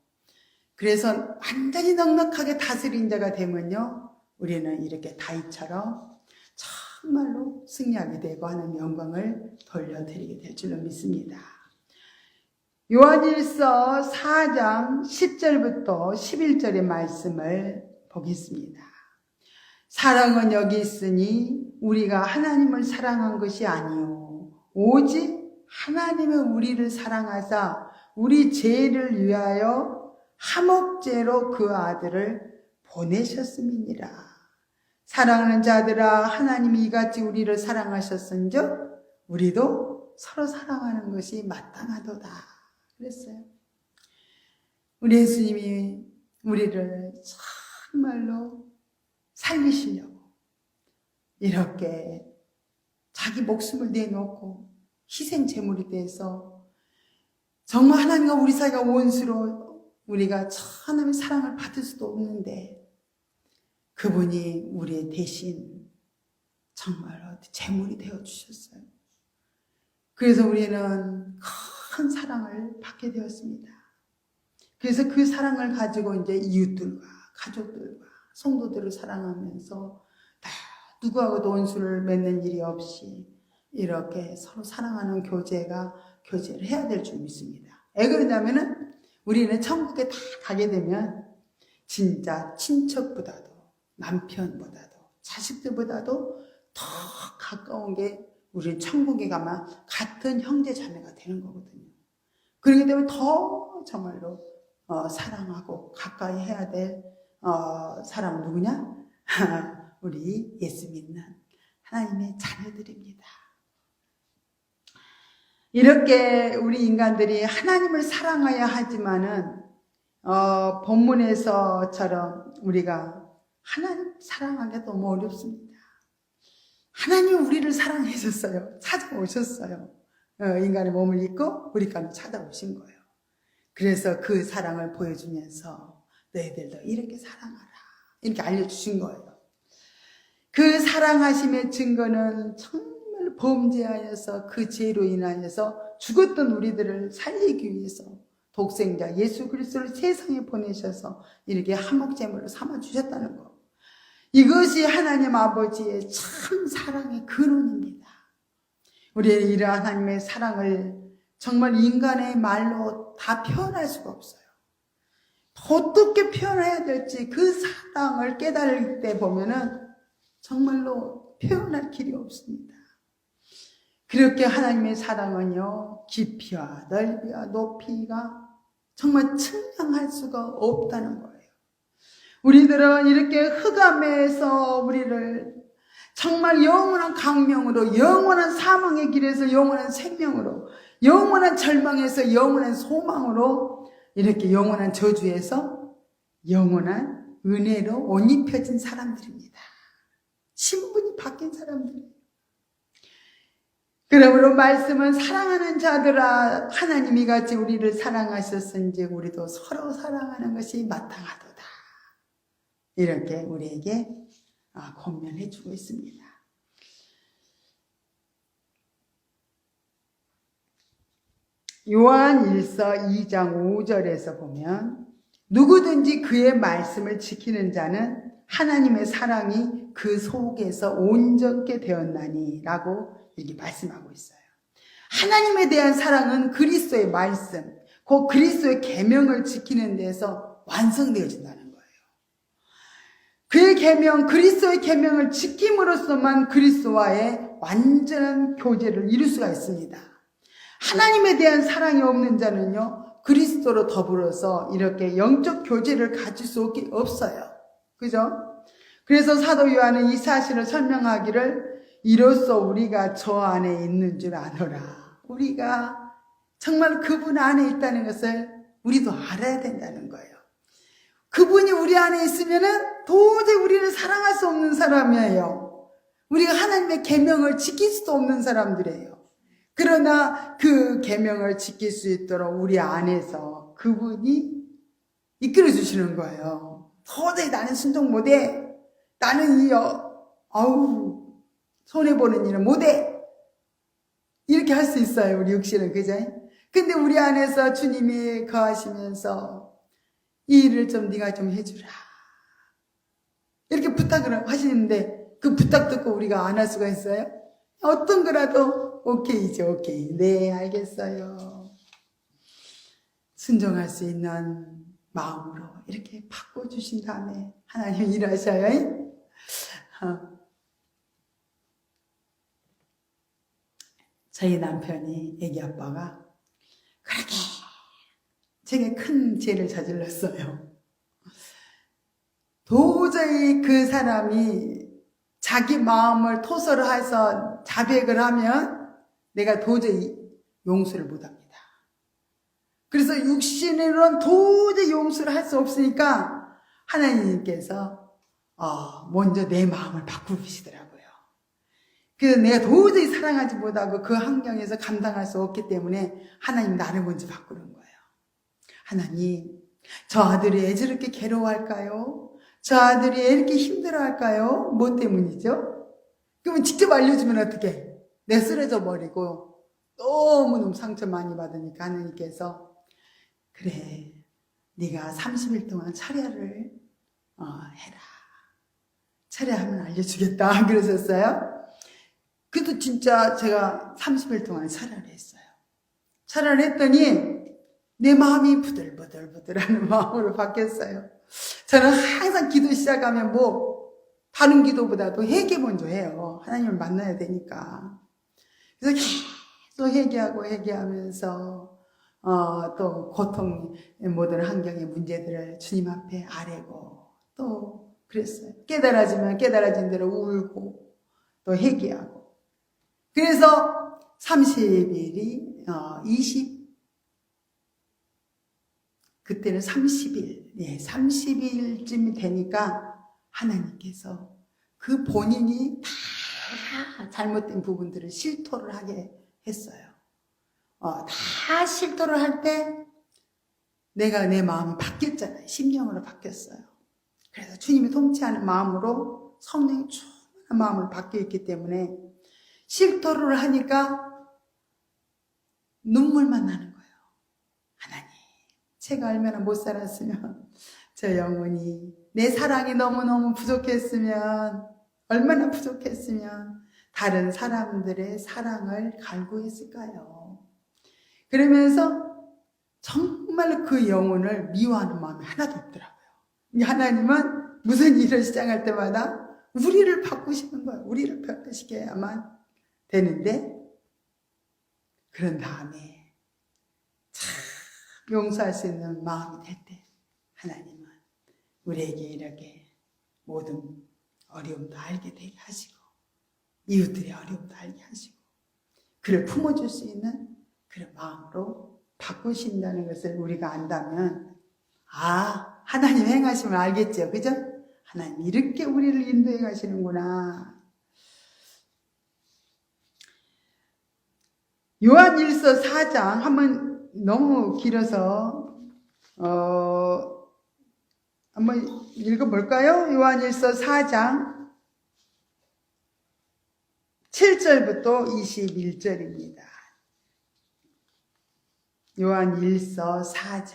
그래서 완전히 넉넉하게 다스린 자가 되면요, 우리는 이렇게 다윗처럼 정말로 승리하게 되고 하는 영광을 돌려드리게 될 줄로 믿습니다. 요한일서 4장 10절부터 11절의 말씀을 보겠습니다. 사랑은 여기 있으니 우리가 하나님을 사랑한 것이 아니요 오직 하나님은 우리를 사랑하사 우리 죄를 위하여 화목제로 그 아들을 보내셨음이니라. 사랑하는 자들아, 하나님이 이같이 우리를 사랑하셨은즉 우리도 서로 사랑하는 것이 마땅하도다 그랬어요. 우리 예수님이 우리를 정말로 살리시려고 이렇게 자기 목숨을 내놓고 희생 제물이 돼서 정말 하나님과 우리 사이가 원수로 우리가 하나님의 사랑을 받을 수도 없는데 그분이 우리의 대신 정말 제물이 되어주셨어요. 그래서 우리는 큰 사랑을 받게 되었습니다. 그래서 그 사랑을 가지고 이제 이웃들과 가족들과 성도들을 사랑하면서 누구하고도 원수를 맺는 일이 없이 이렇게 서로 사랑하는 교제를 해야 될 줄 믿습니다. 왜 그러냐면은 우리는 천국에 다 가게 되면 진짜 친척보다도 남편보다도 자식들보다도 더 가까운 게 우리 천국에 가면 같은 형제 자매가 되는 거거든요. 그렇기 때문에 더 정말로 사랑하고 가까이 해야 될 사람은 누구냐? 우리 예수 믿는 하나님의 자녀들입니다. 이렇게 우리 인간들이 하나님을 사랑해야 하지만은 본문에서처럼 우리가 하나님 사랑하기가 너무 어렵습니다. 하나님이 우리를 사랑하셨어요. 찾아오셨어요. 인간의 몸을 입고 우리 가운데 찾아오신 거예요. 그래서 그 사랑을 보여주면서 너희들도 이렇게 사랑하라 이렇게 알려주신 거예요. 그 사랑하심의 증거는 정말 범죄하여서 그 죄로 인하여서 죽었던 우리들을 살리기 위해서 독생자 예수 그리스도를 세상에 보내셔서 이렇게 화목제물로 삼아주셨다는 거. 이것이 하나님 아버지의 참 사랑의 근원입니다. 우리는 이러한 하나님의 사랑을 정말 인간의 말로 다 표현할 수가 없어요. 어떻게 표현해야 될지 그 사랑을 깨달을 때 보면은 정말로 표현할 길이 없습니다. 그렇게 하나님의 사랑은요, 깊이와 넓이와 높이가 정말 측량할 수가 없다는 거예요. 우리들은 이렇게 흑암에서 우리를 정말 영원한 강명으로, 영원한 사망의 길에서 영원한 생명으로, 영원한 절망에서 영원한 소망으로, 이렇게 영원한 저주에서 영원한 은혜로 옷 입혀진 사람들입니다. 신분이 바뀐 사람들이에요. 그러므로 말씀은 사랑하는 자들아 하나님이 같이 우리를 사랑하셨은지 우리도 서로 사랑하는 것이 마땅하도다. 이렇게 우리에게 권면해 주고 있습니다. 요한일서 2장 5절에서 보면 누구든지 그의 말씀을 지키는 자는 하나님의 사랑이 그 속에서 온전케 되었나니 라고 이렇게 말씀하고 있어요. 하나님에 대한 사랑은 그리스도의 말씀, 그 그리스도의 계명을 지키는 데서 완성되어진다는 거예요. 그의 계명, 그리스도의 계명을 지킴으로써만 그리스도와의 완전한 교제를 이룰 수가 있습니다. 하나님에 대한 사랑이 없는 자는요, 그리스도로 더불어서 이렇게 영적 교제를 가질 수 없어요. 그죠? 그래서 사도 요한은 이 사실을 설명하기를 이로써 우리가 저 안에 있는 줄 아노라. 우리가 정말 그분 안에 있다는 것을 우리도 알아야 된다는 거예요. 그분이 우리 안에 있으면은 도저히 우리를 사랑할 수 없는 사람이에요. 우리가 하나님의 계명을 지킬 수도 없는 사람들이에요. 그러나 그 계명을 지킬 수 있도록 우리 안에서 그분이 이끌어 주시는 거예요. 도저히 나는 순종 못해. 나는 손해보는 일은 못해. 이렇게 할 수 있어요, 우리 육신은. 그죠? 근데 우리 안에서 주님이 거하시면서 이 일을 좀 네가 좀 해주라. 이렇게 부탁을 하시는데 그 부탁 듣고 우리가 안 할 수가 있어요? 어떤 거라도 오케이죠, 오케이. 네, 알겠어요. 순종할 수 있는 마음으로 이렇게 바꿔주신 다음에 하나님 일하셔요. 저희 남편이 애기 아빠가 그렇게 제게 큰 죄를 저질렀어요. 도저히 그 사람이 자기 마음을 토설을 해서 자백을 하면 내가 도저히 용서를 못합니다. 그래서 육신으로는 도저히 용서를 할 수 없으니까 하나님께서 먼저 내 마음을 바꾸시더라고요. 그래서 내가 도저히 사랑하지 못하고 그 환경에서 감당할 수 없기 때문에 하나님 나를 먼저 바꾸는 거예요. 하나님, 저 아들이 왜 저렇게 괴로워할까요? 저 아들이 왜 이렇게 힘들어할까요? 뭐 때문이죠? 그러면 직접 알려주면 어떡해? 내 쓰러져 버리고 너무너무 상처 많이 받으니까 하나님께서 그래, 네가 30일 동안 차례를 해라. 차례하면 알려주겠다 그러셨어요. 그래도 진짜 제가 30일 동안 차례를 했어요. 차례를 했더니 내 마음이 부들부들부들하는 마음으로 바뀌었어요. 저는 항상 기도 시작하면 다른 기도보다도 회개 먼저 해요. 하나님을 만나야 되니까. 그래서 계속 회개하면서 또 고통 모든 환경의 문제들을 주님 앞에 아뢰고 또 그랬어요. 깨달아지면 깨달아진 대로 울고 또 회개하고. 그래서 30일이 그때는 30일, 30일쯤이 되니까 하나님께서 그 본인이 다 잘못된 부분들을 실토를 하게 했어요. 다 실토를 할 때 내가 내 마음이 바뀌었잖아요. 심령으로 바뀌었어요. 그래서 주님이 통치하는 마음으로 성령이 충만한 마음으로 바뀌었기 때문에 실토를 하니까 눈물만 나는 거예요. 하나님, 제가 얼마나 못 살았으면, 저 영혼이 내 사랑이 너무너무 부족했으면, 얼마나 부족했으면 다른 사람들의 사랑을 갈구했을까요? 그러면서 정말 그 영혼을 미워하는 마음이 하나도 없더라고요. 하나님은 무슨 일을 시작할 때마다 우리를 바꾸시는 거예요. 우리를 변화시켜야만 되는데, 그런 다음에 참 용서할 수 있는 마음이 될 때 하나님은 우리에게 이렇게 모든 어려움도 알게 되게 하시고 이웃들의 어려움도 알게 하시고 그를 품어줄 수 있는 그런 마음으로 바꾸신다는 것을 우리가 안다면 하나님 행하시면 알겠죠. 그죠? 하나님 이렇게 우리를 인도해 가시는구나. 요한일서 4장 한번 너무 길어서 한번 읽어볼까요? 요한일서 4장 7절부터 21절입니다. 요한일서 4장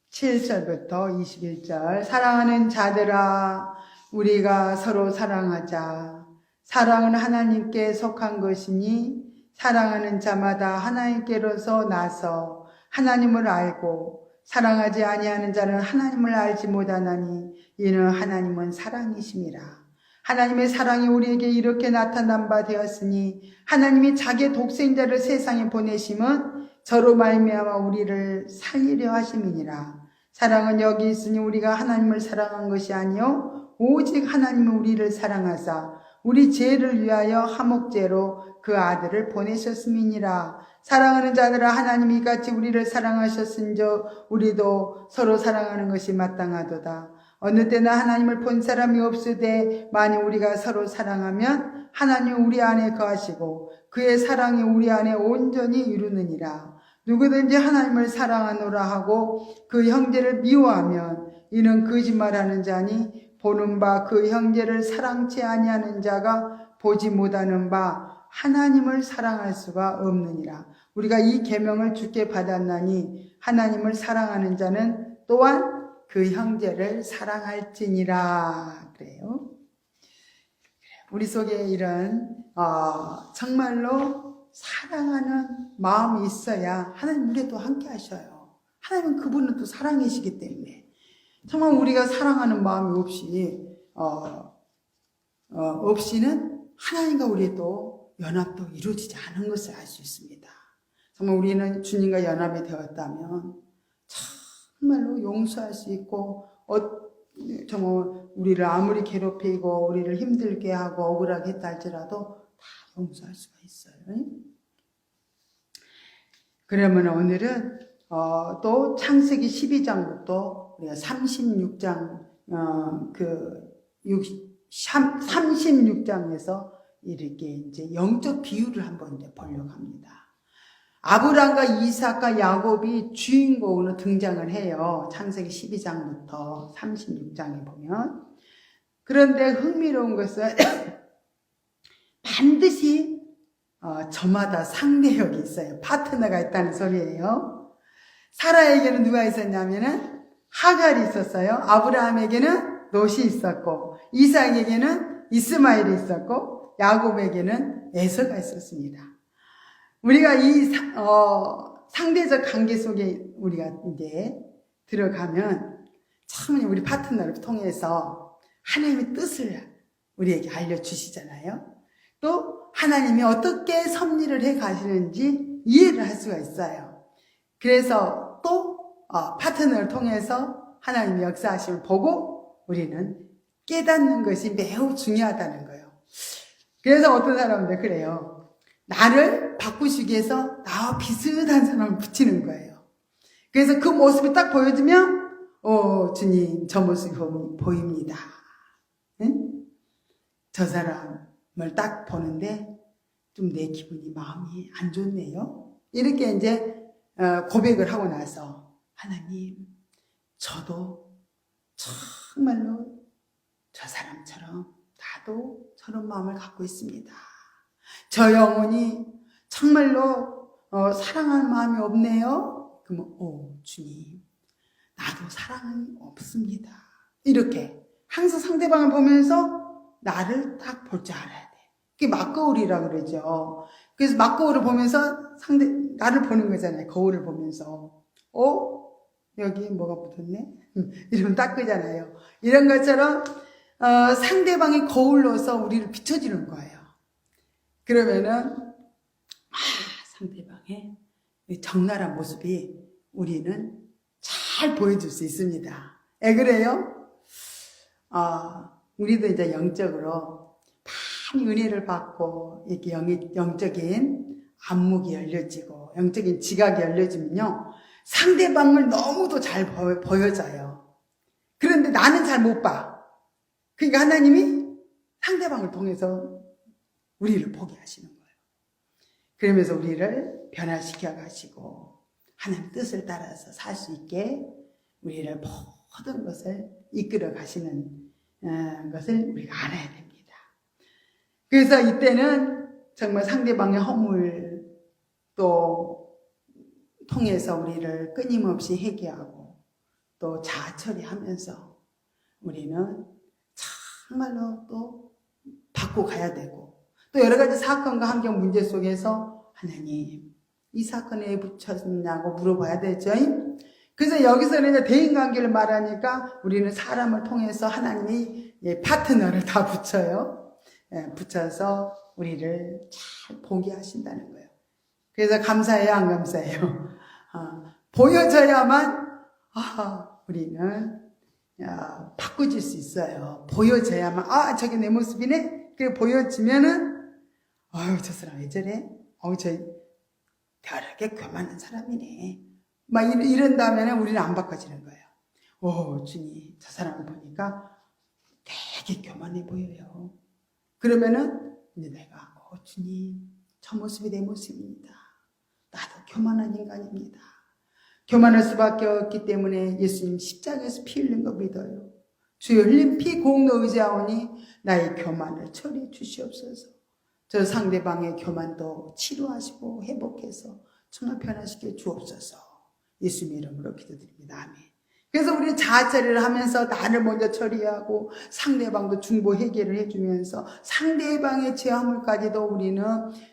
7절부터 21절. 사랑하는 자들아, 우리가 서로 사랑하자. 사랑은 하나님께 속한 것이니 사랑하는 자마다 하나님께로서 나서 하나님을 알고 사랑하지 아니하는 자는 하나님을 알지 못하나니 이는 하나님은 사랑이심이라. 하나님의 사랑이 우리에게 이렇게 나타난 바 되었으니 하나님이 자기의 독생자를 세상에 보내심은 저로 말미암아 우리를 살리려 하심이니라. 사랑은 여기 있으니 우리가 하나님을 사랑한 것이 아니요 오직 하나님은 우리를 사랑하사 우리 죄를 위하여 화목제로 그 아들을 보내셨음이니라. 사랑하는 자들아 하나님이 같이 우리를 사랑하셨은즉 우리도 서로 사랑하는 것이 마땅하도다. 어느 때나 하나님을 본 사람이 없으되 만일 우리가 서로 사랑하면 하나님은 우리 안에 거하시고 그의 사랑이 우리 안에 온전히 이루느니라. 누구든지 하나님을 사랑하노라 하고 그 형제를 미워하면 이는 거짓말하는 자니 보는 바 그 형제를 사랑치 아니하는 자가 보지 못하는 바 하나님을 사랑할 수가 없느니라. 우리가 이 계명을 주께 받았나니 하나님을 사랑하는 자는 또한 그 형제를 사랑할지니라. 그래요. 우리 속에 이런 정말로 사랑하는 마음이 있어야 하나님 우리도 함께 하셔요. 하나님은 그분은 또 사랑이시기 때문에 정말 우리가 사랑하는 마음이 없이는 하나님과 우리의 또 연합도 이루어지지 않은 것을 알 수 있습니다. 정말 우리는 주님과 연합이 되었다면 정말로 용서할 수 있고 정말 우리를 아무리 괴롭히고 우리를 힘들게 하고 억울하게 했다 할지라도 다 용서할 수가 있어요. 그러면 오늘은 또 창세기 12장부터 우리가 36장 36장에서 이렇게 이제 영적 비유를 한번 이제 보려고 합니다. 아브람과 이삭과 야곱이 주인공으로 등장을 해요. 창세기 12장부터 36장에 보면. 그런데 흥미로운 것은 반드시 저마다 상대역이 있어요. 파트너가 있다는 소리예요. 사라에게는 누가 있었냐면은 하갈이 있었어요. 아브라함에게는 롯이 있었고 이삭에게는 이스마엘이 있었고 야곱에게는 에서가 있었습니다. 우리가 이 상대적 관계 속에 우리가 이제 들어가면 참 우리 파트너를 통해서 하나님의 뜻을 우리에게 알려주시잖아요. 또 하나님이 어떻게 섭리를 해 가시는지 이해를 할 수가 있어요. 그래서 또 파트너를 통해서 하나님의 역사하심을 보고 우리는 깨닫는 것이 매우 중요하다는 거예요. 그래서 어떤 사람들 그래요. 나를 바꾸시기 위해서 나와 비슷한 사람을 붙이는 거예요. 그래서 그 모습이 딱 보여지면 주님 저 모습이 보입니다. 응? 저 사람을 딱 보는데 좀 내 기분이 마음이 안 좋네요. 이렇게 이제 고백을 하고 나서 하나님 저도 정말로 저 사람처럼 나도 저런 마음을 갖고 있습니다. 저 영혼이 정말로 사랑하는 마음이 없네요. 그러면 주님 나도 사랑이 없습니다. 이렇게 항상 상대방을 보면서 나를 딱 볼 줄 알아야 돼. 그게 맞거울이라고 그러죠. 그래서 맞거울을 보면서 나를 보는 거잖아요. 거울을 보면서 여기 뭐가 묻었네? 이러면 닦으잖아요. 이런 것처럼 상대방이 거울로서 우리를 비춰주는 거예요. 그러면은 상대방의 적나라한 모습이 우리는 잘 보여줄 수 있습니다. 그래요? 우리도 이제 영적으로 많이 은혜를 받고 이렇게 영적인 안목이 열려지고 영적인 지각이 열려지면요 상대방을 너무도 잘 보여져요. 그런데 나는 잘 못 봐. 그러니까 하나님이 상대방을 통해서 우리를 보게 하시는 거예요. 그러면서 우리를 변화시켜 가시고 하나님 뜻을 따라서 살 수 있게 우리를 모든 것을 이끌어 가시는 것을 우리가 알아야 됩니다. 그래서 이때는 정말 상대방의 허물 또 통해서 우리를 끊임없이 회개하고 또 자아 처리하면서 우리는 정말로 또 받고 가야 되고, 또 여러 가지 사건과 환경 문제 속에서 하나님, 이 사건에 왜 붙였냐고 물어봐야 되죠. 그래서 여기서는 이제 대인관계를 말하니까 우리는 사람을 통해서 하나님이 파트너를 다 붙여요. 붙여서 우리를 잘 보게 하신다는 거예요. 그래서 감사해요, 안 감사해요? 보여져야만 우리는 바꾸질 수 있어요. 보여져야만 저게 내 모습이네? 그게 보여지면은 저 사람 왜 저래? 저 되게 교만한 사람이네. 막 이런 다음에는 우리는 안 바꿔지는 거예요. 주님, 저 사람을 보니까 되게 교만해 보여요. 그러면은 이제 내가 주님, 저 모습이 내 모습입니다. 나도 교만한 인간입니다. 교만할 수밖에 없기 때문에 예수님 십자가에서 피 흘린 거 믿어요. 주여 흘린 피 공로 의지하오니 나의 교만을 처리해 주시옵소서. 저 상대방의 교만도 치료하시고 회복해서 정말 변화시켜 주옵소서. 예수님 이름으로 기도드립니다. 아멘. 그래서 우리 자아처리를 하면서 나를 먼저 처리하고 상대방도 중보 해결을 해주면서 상대방의 죄화물까지도 우리는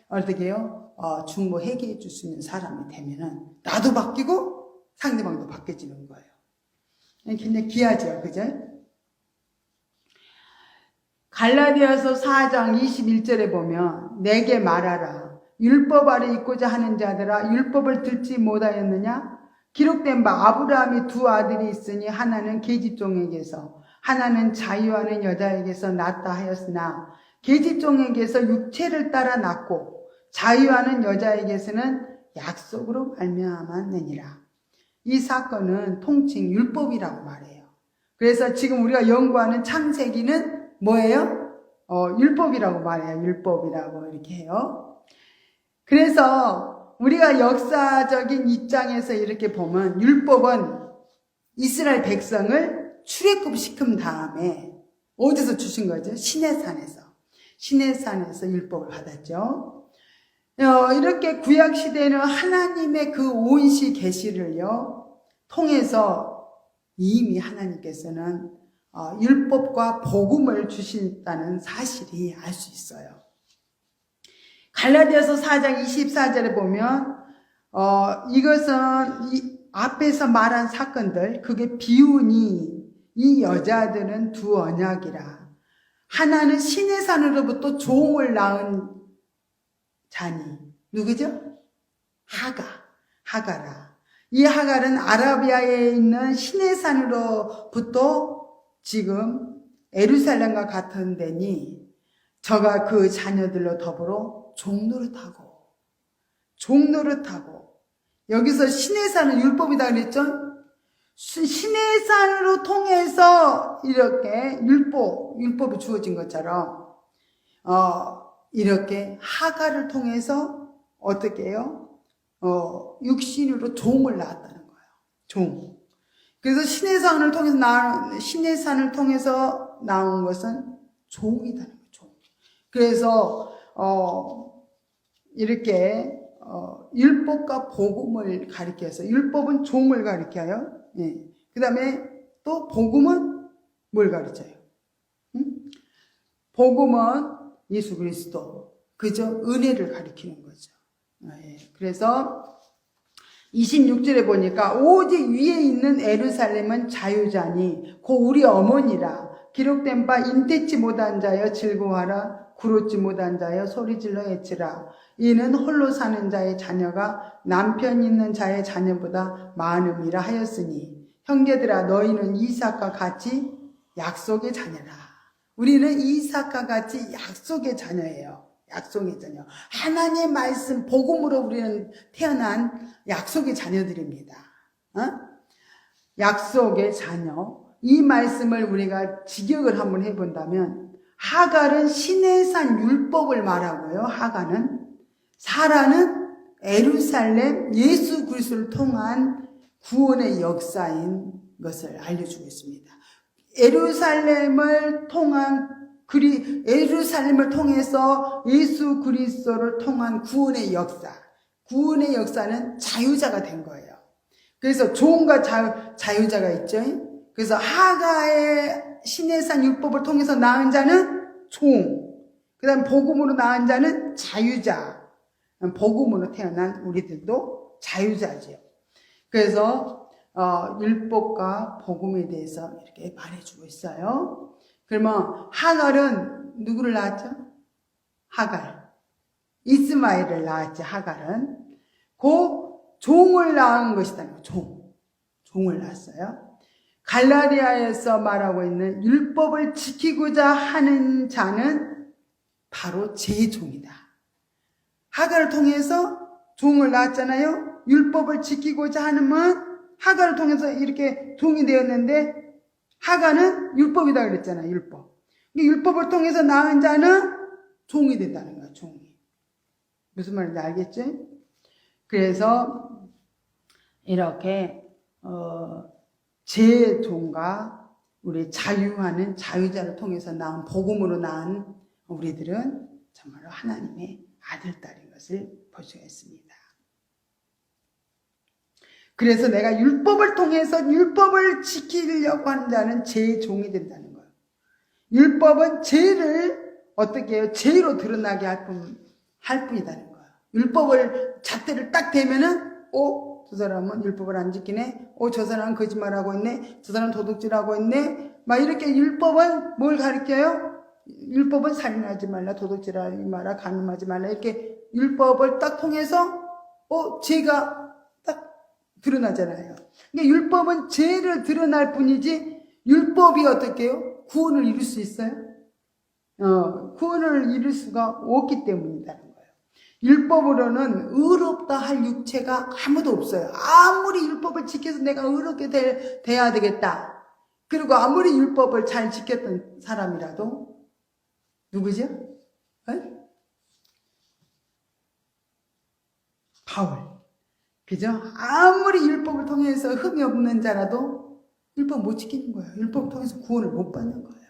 어떻게 해요? 중보 해결해 줄 수 있는 사람이 되면은 나도 바뀌고 상대방도 바뀌어지는 거예요. 굉장히 귀하죠, 그죠? 갈라디아서 4장 21절에 보면 내게 말하라. 율법 아래 있고자 하는 자들아, 율법을 듣지 못하였느냐? 기록된 바 아브라함이 두 아들이 있으니 하나는 계집종에게서 하나는 자유하는 여자에게서 낳았다 하였으나 계집종에게서 육체를 따라 낳고 자유하는 여자에게서는 약속으로 말미암았느니라. 이 사건은 통칭 율법이라고 말해요. 그래서 지금 우리가 연구하는 창세기는 뭐예요? 율법이라고 말해요. 율법이라고 이렇게 해요. 그래서 우리가 역사적인 입장에서 이렇게 보면 율법은 이스라엘 백성을 출애굽시킨 다음에 어디서 주신 거죠? 시내산에서 율법을 받았죠. 이렇게 구약 시대는 하나님의 그 온시 계시를요 통해서 이미 하나님께서는 율법과 복음을 주신다는 사실이 알 수 있어요. 갈라디아서 4장 24절에 보면 이것은 이 앞에서 말한 사건들, 그게 비유니 이 여자들은 두 언약이라. 하나는 시내산으로부터 종을 낳은 자니 누구죠? 하가라. 이 하갈은 아라비아에 있는 시내산으로부터 지금 예루살렘과 같은 데니 저가 그 자녀들로 더불어 종노릇하고 여기서 시내산은 율법이다 그랬죠? 시내산으로 통해서 이렇게 율법이 주어진 것처럼 이렇게 하갈을 통해서 어떻게 해요? 육신으로 종을 낳았다는 거예요. 종. 그래서 시내산을 통해서 나온 것은 종이다는 거예요. 종. 그래서 이렇게 율법과 복음을 가리켜서 율법은 종을 가리켜요. 예. 그 다음에 또 복음은 뭘 가르쳐요? 복음은 예수 그리스도, 그죠? 은혜를 가리키는 거죠. 예. 그래서 26절에 보니까 오직 위에 있는 예루살렘은 자유자니 곧 우리 어머니라. 기록된 바 인태치 못한 자여 즐거워하라. 구르지 못한 자여 소리질러 애치라. 이는 홀로 사는 자의 자녀가 남편 있는 자의 자녀보다 많음이라 하였으니 형제들아 너희는 이삭과 같이 약속의 자녀라. 우리는 이삭과 같이 약속의 자녀예요. 약속의 자녀. 하나님의 말씀 복음으로 우리는 태어난 약속의 자녀들입니다. 약속의 자녀. 이 말씀을 우리가 직역을 한번 해본다면 하갈은 시내산 율법을 말하고요. 하갈은 사라는 예루살렘 예수 그리스도를 통한 구원의 역사인 것을 알려주고 있습니다. 예루살렘을 통해서 예수 그리스도를 통한 구원의 역사는 자유자가 된 거예요. 그래서 종과 자유자가 있죠. 그래서 하가의 시내산 율법을 통해서 낳은 자는 종, 그 다음 복음으로 낳은 자는 자유자. 복음으로 태어난 우리들도 자유자지요. 그래서 율법과 복음에 대해서 이렇게 말해주고 있어요. 그러면 하갈은 누구를 낳았죠? 하갈. 이스마엘을 낳았죠. 하갈은. 그 종을 낳은 것이다. 종을 낳았어요. 갈라디아에서 말하고 있는 율법을 지키고자 하는 자는 바로 제 종이다. 하갈을 통해서 종을 낳았잖아요. 율법을 지키고자 하는 하갈을 통해서 이렇게 종이 되었는데 하갈은 율법이다 그랬잖아요. 율법을 통해서 낳은 자는 종이 된다는 거야. 종이. 무슨 말인지 알겠지? 그래서 이렇게 제 종과 우리 자유하는 자유자를 통해서 낳은 복음으로 낳은 우리들은 정말로 하나님의 아들, 딸인 것을 볼 수가 있습니다. 그래서 내가 율법을 통해서 율법을 지키려고 하는 자는 제 종이 된다는 거예요. 율법은 죄를 어떻게 해요? 죄로 드러나게 할 뿐이다는 거예요. 율법을 잣대를 딱 대면은 저 사람은 율법을 안 지키네. 저 사람은 거짓말하고 있네. 저 사람은 도둑질하고 있네. 막 이렇게 율법은 뭘 가르쳐요? 율법은 살인하지 말라, 도둑질하지 말라, 간음하지 말라. 이렇게 율법을 딱 통해서 죄가 딱 드러나잖아요. 그러니까 율법은 죄를 드러날 뿐이지 율법이 어떻게 해요? 구원을 이룰 수 있어요? 구원을 이룰 수가 없기 때문이라는 거예요. 율법으로는 의롭다 할 육체가 아무도 없어요. 아무리 율법을 지켜서 내가 의롭게 돼야 되겠다. 그리고 아무리 율법을 잘 지켰던 사람이라도 누구죠? 바울. 그죠? 아무리 율법을 통해서 흠이 없는 자라도 율법 못 지키는 거예요. 율법을 통해서 구원을 못 받는 거예요.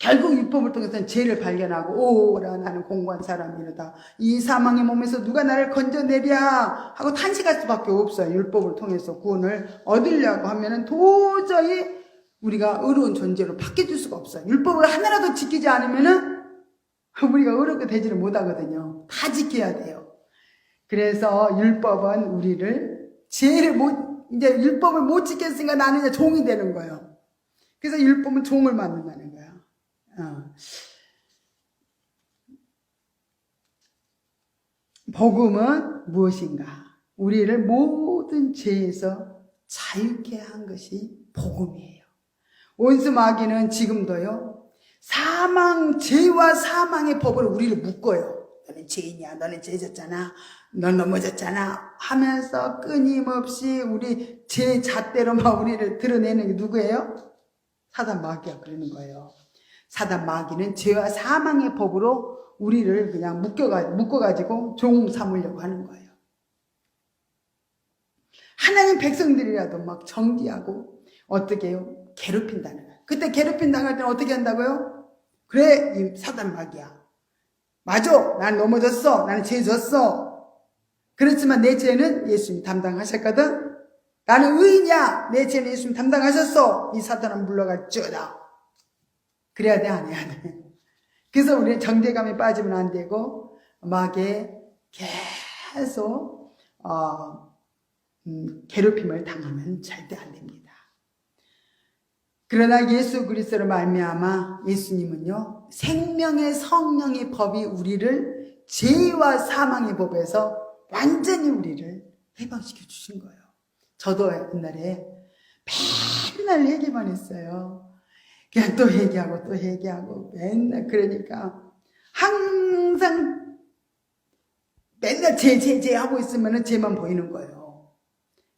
결국 율법을 통해서는 죄를 발견하고 나는 공고한 사람이로다. 이 사망의 몸에서 누가 나를 건져내랴 하고 탄식할 수밖에 없어요. 율법을 통해서 구원을 얻으려고 하면은 도저히 우리가 의로운 존재로 바뀌어줄 수가 없어요. 율법을 하나라도 지키지 않으면은 우리가 의롭게 되지를 못하거든요. 다 지켜야 돼요. 그래서 율법은 우리를 이제 율법을 못 지켰으니까 나는 이제 종이 되는 거예요. 그래서 율법은 종을 만든다는 거예요. 복음은 무엇인가? 우리를 모든 죄에서 자유케 한 것이 복음이에요. 원수 마귀는 지금도요, 죄와 사망의 법으로 우리를 묶어요. 너는 죄인이야, 너는 죄졌잖아, 넌 넘어졌잖아 하면서 끊임없이 우리 죄 잣대로 막 우리를 드러내는 게 누구예요? 사단 마귀가 그러는 거예요. 사단 마귀는 죄와 사망의 법으로 우리를 그냥 묶어가지고 종 삼으려고 하는 거예요. 하나님 백성들이라도 막 정죄하고 어떻게 해요? 괴롭힌다는 거예요. 그때 괴롭힌 당할 때는 어떻게 한다고요? 그래, 이 사단 마귀야. 맞아, 난 넘어졌어. 나는 죄 졌어. 그렇지만 내 죄는 예수님이 담당하셨거든. 나는 의인이야. 내 죄는 예수님이 담당하셨어. 이 사단은 물러갈지어다. 그래야 돼, 안 해야 돼? 그래서 우리는 정죄감에 빠지면 안 되고 마귀에 계속 괴롭힘을 당하면 절대 안 됩니다. 그러나 예수 그리스도로 말미암아 예수님은요, 생명의 성령의 법이 우리를 죄와 사망의 법에서 완전히 우리를 해방시켜 주신 거예요. 저도 옛날에 맨날 얘기만 했어요. 그냥 또 얘기하고 맨날 그러니까 항상 맨날 죄 하고 있으면 죄만 보이는 거예요.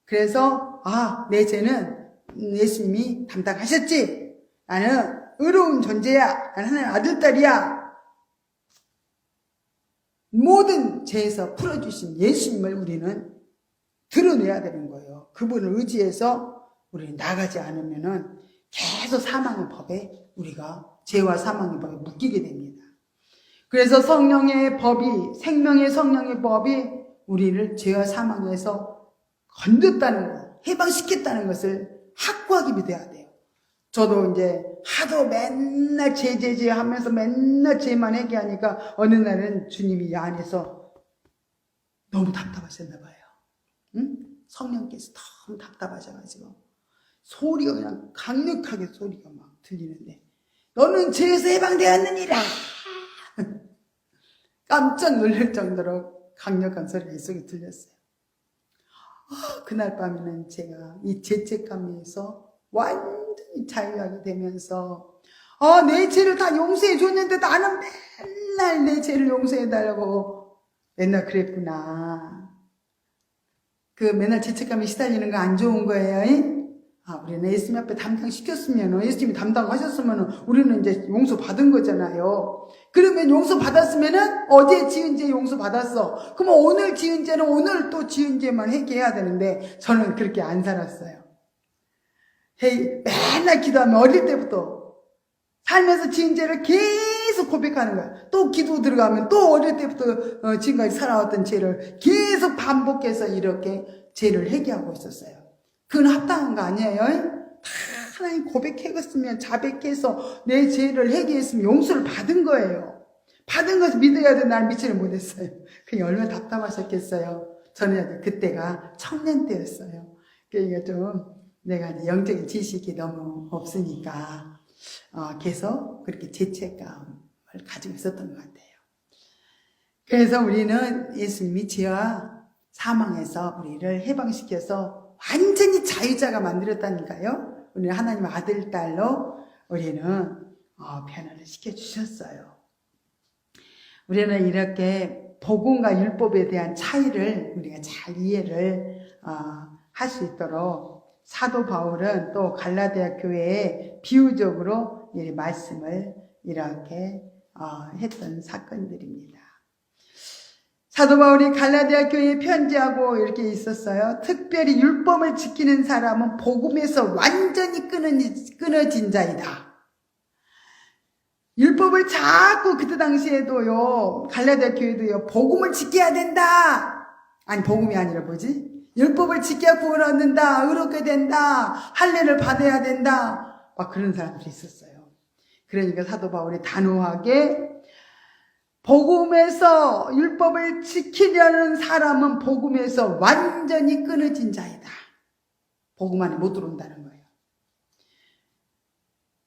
그래서 내 죄는 예수님이 담당하셨지. 나는 의로운 존재야. 나는 하나님의 아들딸이야. 모든 죄에서 풀어주신 예수님을 우리는 드러내야 되는 거예요. 그분을 의지해서 우리는 나가지 않으면은 계속 사망의 법에 우리가 죄와 사망의 법에 묶이게 됩니다. 그래서 생명의 성령의 법이 우리를 죄와 사망에서 건졌다는 것, 해방시켰다는 것을 확고하게 돼야 돼요. 저도 이제 하도 맨날 제 하면서 맨날 제만 얘기하니까 어느 날은 주님이 이 안에서 너무 답답하셨나 봐요. 응? 성령께서 너무 답답하셔가지고 소리가 그냥 강력하게 소리가 막 들리는데 너는 죄에서 해방되었느니라. 깜짝 놀랄 정도로 강력한 소리가 이 속에 들렸어요. 그날 밤에는 제가 이 죄책감에서 완전히 자유하게 되면서 내 죄를 다 용서해 줬는데 나는 맨날 내 죄를 용서해 달라고 맨날 그랬구나. 그 맨날 죄책감에 시달리는 거 안 좋은 거예요. 우리는 예수님 앞에 담당시켰으면, 예수님이 담당하셨으면 우리는 이제 용서 받은 거잖아요. 그러면 용서 받았으면은 어제 지은 죄 용서 받았어. 그러면 오늘 지은 죄는 오늘 또 지은 죄만 회개해야 되는데 저는 그렇게 안 살았어요. 맨날 기도하면 어릴 때부터 살면서 지은 죄를 계속 고백하는 거야. 또 기도 들어가면 또 어릴 때부터 지금까지 살아왔던 죄를 계속 반복해서 이렇게 죄를 회개하고 있었어요. 그건 합당한 거 아니에요? 다 하나님 고백했으면 자백해서 내 죄를 회개했으면 용서를 받은 거예요. 받은 것을 믿어야 돼. 나는 믿지를 못했어요. 그게 얼마나 답답하셨겠어요. 저는 그때가 청년 때였어요. 그러니까 좀 내가 이제 영적인 지식이 너무 없으니까 계속 그렇게 죄책감을 가지고 있었던 것 같아요. 그래서 우리는 예수님이 죄와 사망에서 우리를 해방시켜서 완전히 자유자가 만들었다니까요. 우리는 하나님 아들, 딸로 우리는 변화를 시켜주셨어요. 우리는 이렇게 복음과 율법에 대한 차이를 우리가 잘 이해를 할 수 있도록 사도 바울은 또 갈라디아 교회에 비유적으로 이 말씀을 이렇게 했던 사건들입니다. 사도 바울이 갈라디아 교회에 편지하고 이렇게 있었어요. 특별히 율법을 지키는 사람은 복음에서 완전히 끊어진 자이다. 율법을 자꾸 그때 당시에도요, 갈라디아 교회도요, 복음을 지켜야 된다. 아니, 복음이 아니라 뭐지? 율법을 지켜야 구원 얻는다. 의롭게 된다. 할례를 받아야 된다. 막 그런 사람들이 있었어요. 그러니까 사도 바울이 단호하게 복음에서 율법을 지키려는 사람은 복음에서 완전히 끊어진 자이다. 복음 안에 못 들어온다는 거예요.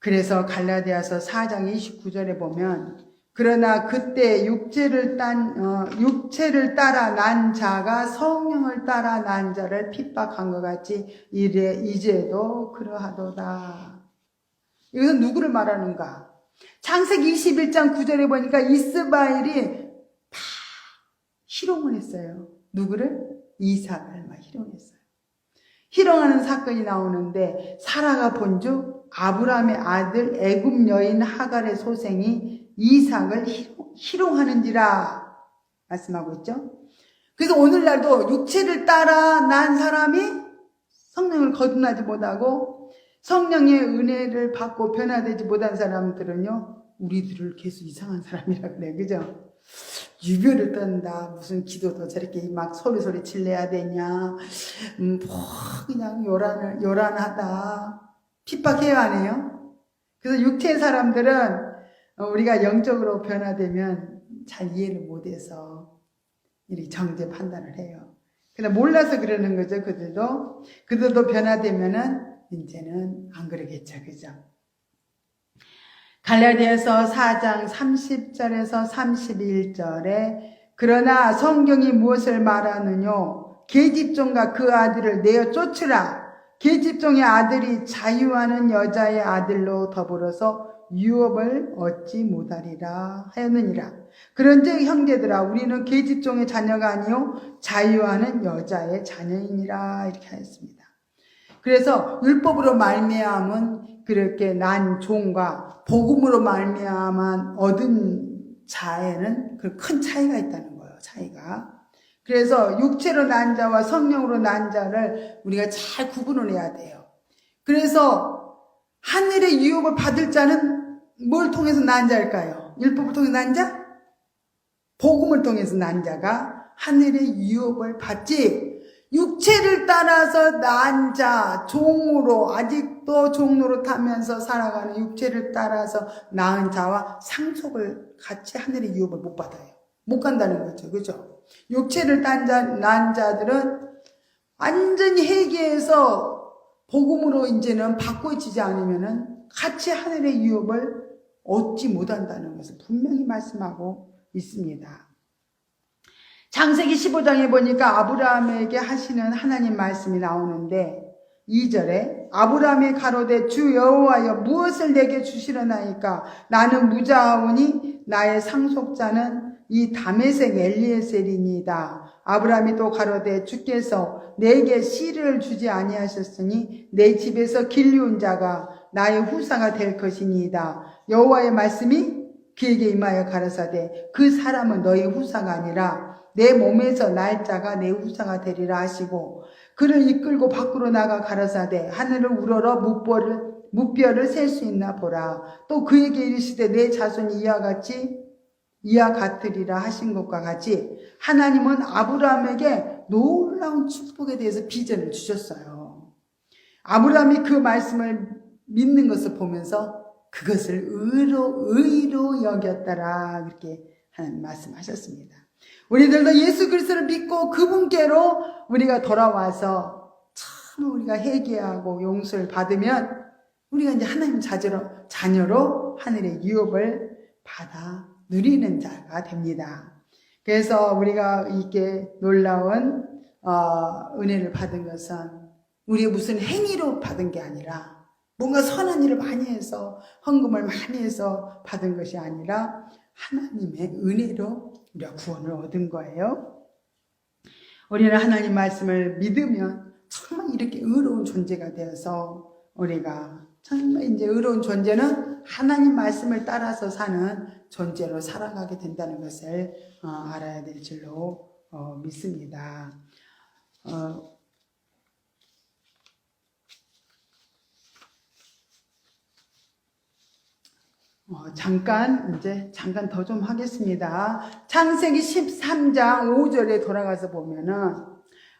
그래서 갈라디아서 4장 29절에 보면 그러나 그때 육체를 따라 난 자가 성령을 따라 난 자를 핍박한 것 같이 이제도 그러하도다. 이것은 누구를 말하는가? 창세기 21장 9절에 보니까 이스마엘이 희롱을 했어요. 누구를? 이삭을 막 희롱했어요. 희롱하는 사건이 나오는데 사라가 본즉 아브라함의 아들 애굽 여인 하갈의 소생이 이삭을 희롱하는지라 말씀하고 있죠. 그래서 오늘날도 육체를 따라 난 사람이 성령을 거듭나지 못하고 성령의 은혜를 받고 변화되지 못한 사람들은요, 우리들을 계속 이상한 사람이라 그래, 그죠? 유별을 떤다. 무슨 기도도 저렇게 막 소리 질러야 되냐. 그냥 요란하다. 핍박해야 하네요. 그래서 육체의 사람들은 우리가 영적으로 변화되면 잘 이해를 못해서 이렇게 정죄 판단을 해요. 근데 몰라서 그러는 거죠, 그들도 변화되면은 이제는 안 그러겠죠, 그죠? 갈라디아서 4장 30절에서 31절에 그러나 성경이 무엇을 말하느뇨? 계집종과 그 아들을 내어 쫓으라. 계집종의 아들이 자유하는 여자의 아들로 더불어서 유업을 얻지 못하리라 하였느니라. 그런즉 형제들아 우리는 계집종의 자녀가 아니요 자유하는 여자의 자녀이니라 이렇게 하였습니다. 그래서 율법으로 말미암은 그렇게 난 종과 복음으로 말미암아 얻은 자에는 그 큰 차이가 있다는 거예요. 차이가. 그래서 육체로 난 자와 성령으로 난 자를 우리가 잘 구분을 해야 돼요. 그래서 하늘의 유업을 받을 자는 뭘 통해서 난 자일까요? 율법을 통해서 난 자? 복음을 통해서 난 자가 하늘의 유업을 받지. 육체를 따라서 난 자, 종으로, 아직도 종로로 타면서 살아가는 육체를 따라서 낳은 자와 상속을 같이 하늘의 유업을 못 받아요. 못 간다는 거죠. 그죠? 육체를 낳은 자들은 완전히 회개해서 복음으로 이제는 바꿔지지 않으면은 같이 하늘의 유업을 얻지 못한다는 것을 분명히 말씀하고 있습니다. 창세기 15장에 보니까 아브라함에게 하시는 하나님 말씀이 나오는데 2절에 아브라함이 가로되 주 여호와여 무엇을 내게 주시려나이까 나는 무자하오니 나의 상속자는 이 다메섹 엘리에셀이니이다. 아브라함이 또 가로되 주께서 내게 씨를 주지 아니하셨으니 내 집에서 길리운 자가 나의 후사가 될 것이니이다. 여호와의 말씀이 그에게 임하여 가라사대 그 사람은 너의 후사가 아니라 내 몸에서 날 자가 내 후사가 되리라 하시고 그를 이끌고 밖으로 나가 가라사대 하늘을 우러러 무뼈를 셀 수 있나 보라. 또 그에게 이르시되 내 자손이 이와 같으리라 하신 것과 같이 하나님은 아브라함에게 놀라운 축복에 대해서 비전을 주셨어요. 아브라함이 그 말씀을 믿는 것을 보면서 그것을 의로 여겼더라 그렇게 하나님 말씀하셨습니다. 우리들도 예수 그리스도를 믿고 그분께로 우리가 돌아와서 참 우리가 회개하고 용서를 받으면 우리가 이제 하나님 자녀로 하늘의 유업을 받아 누리는 자가 됩니다. 그래서 우리가 이렇게 놀라운 은혜를 받은 것은 우리의 무슨 행위로 받은 게 아니라 뭔가 선한 일을 많이 해서 헌금을 많이 해서 받은 것이 아니라 하나님의 은혜로 우리가 구원을 얻은 거예요. 우리는 하나님 말씀을 믿으면 정말 이렇게 의로운 존재가 되어서 우리가 정말 이제 의로운 존재는 하나님 말씀을 따라서 사는 존재로 살아가게 된다는 것을 알아야 될 줄로 믿습니다. 잠깐 더 좀 하겠습니다. 창세기 13장 5절에 돌아가서 보면은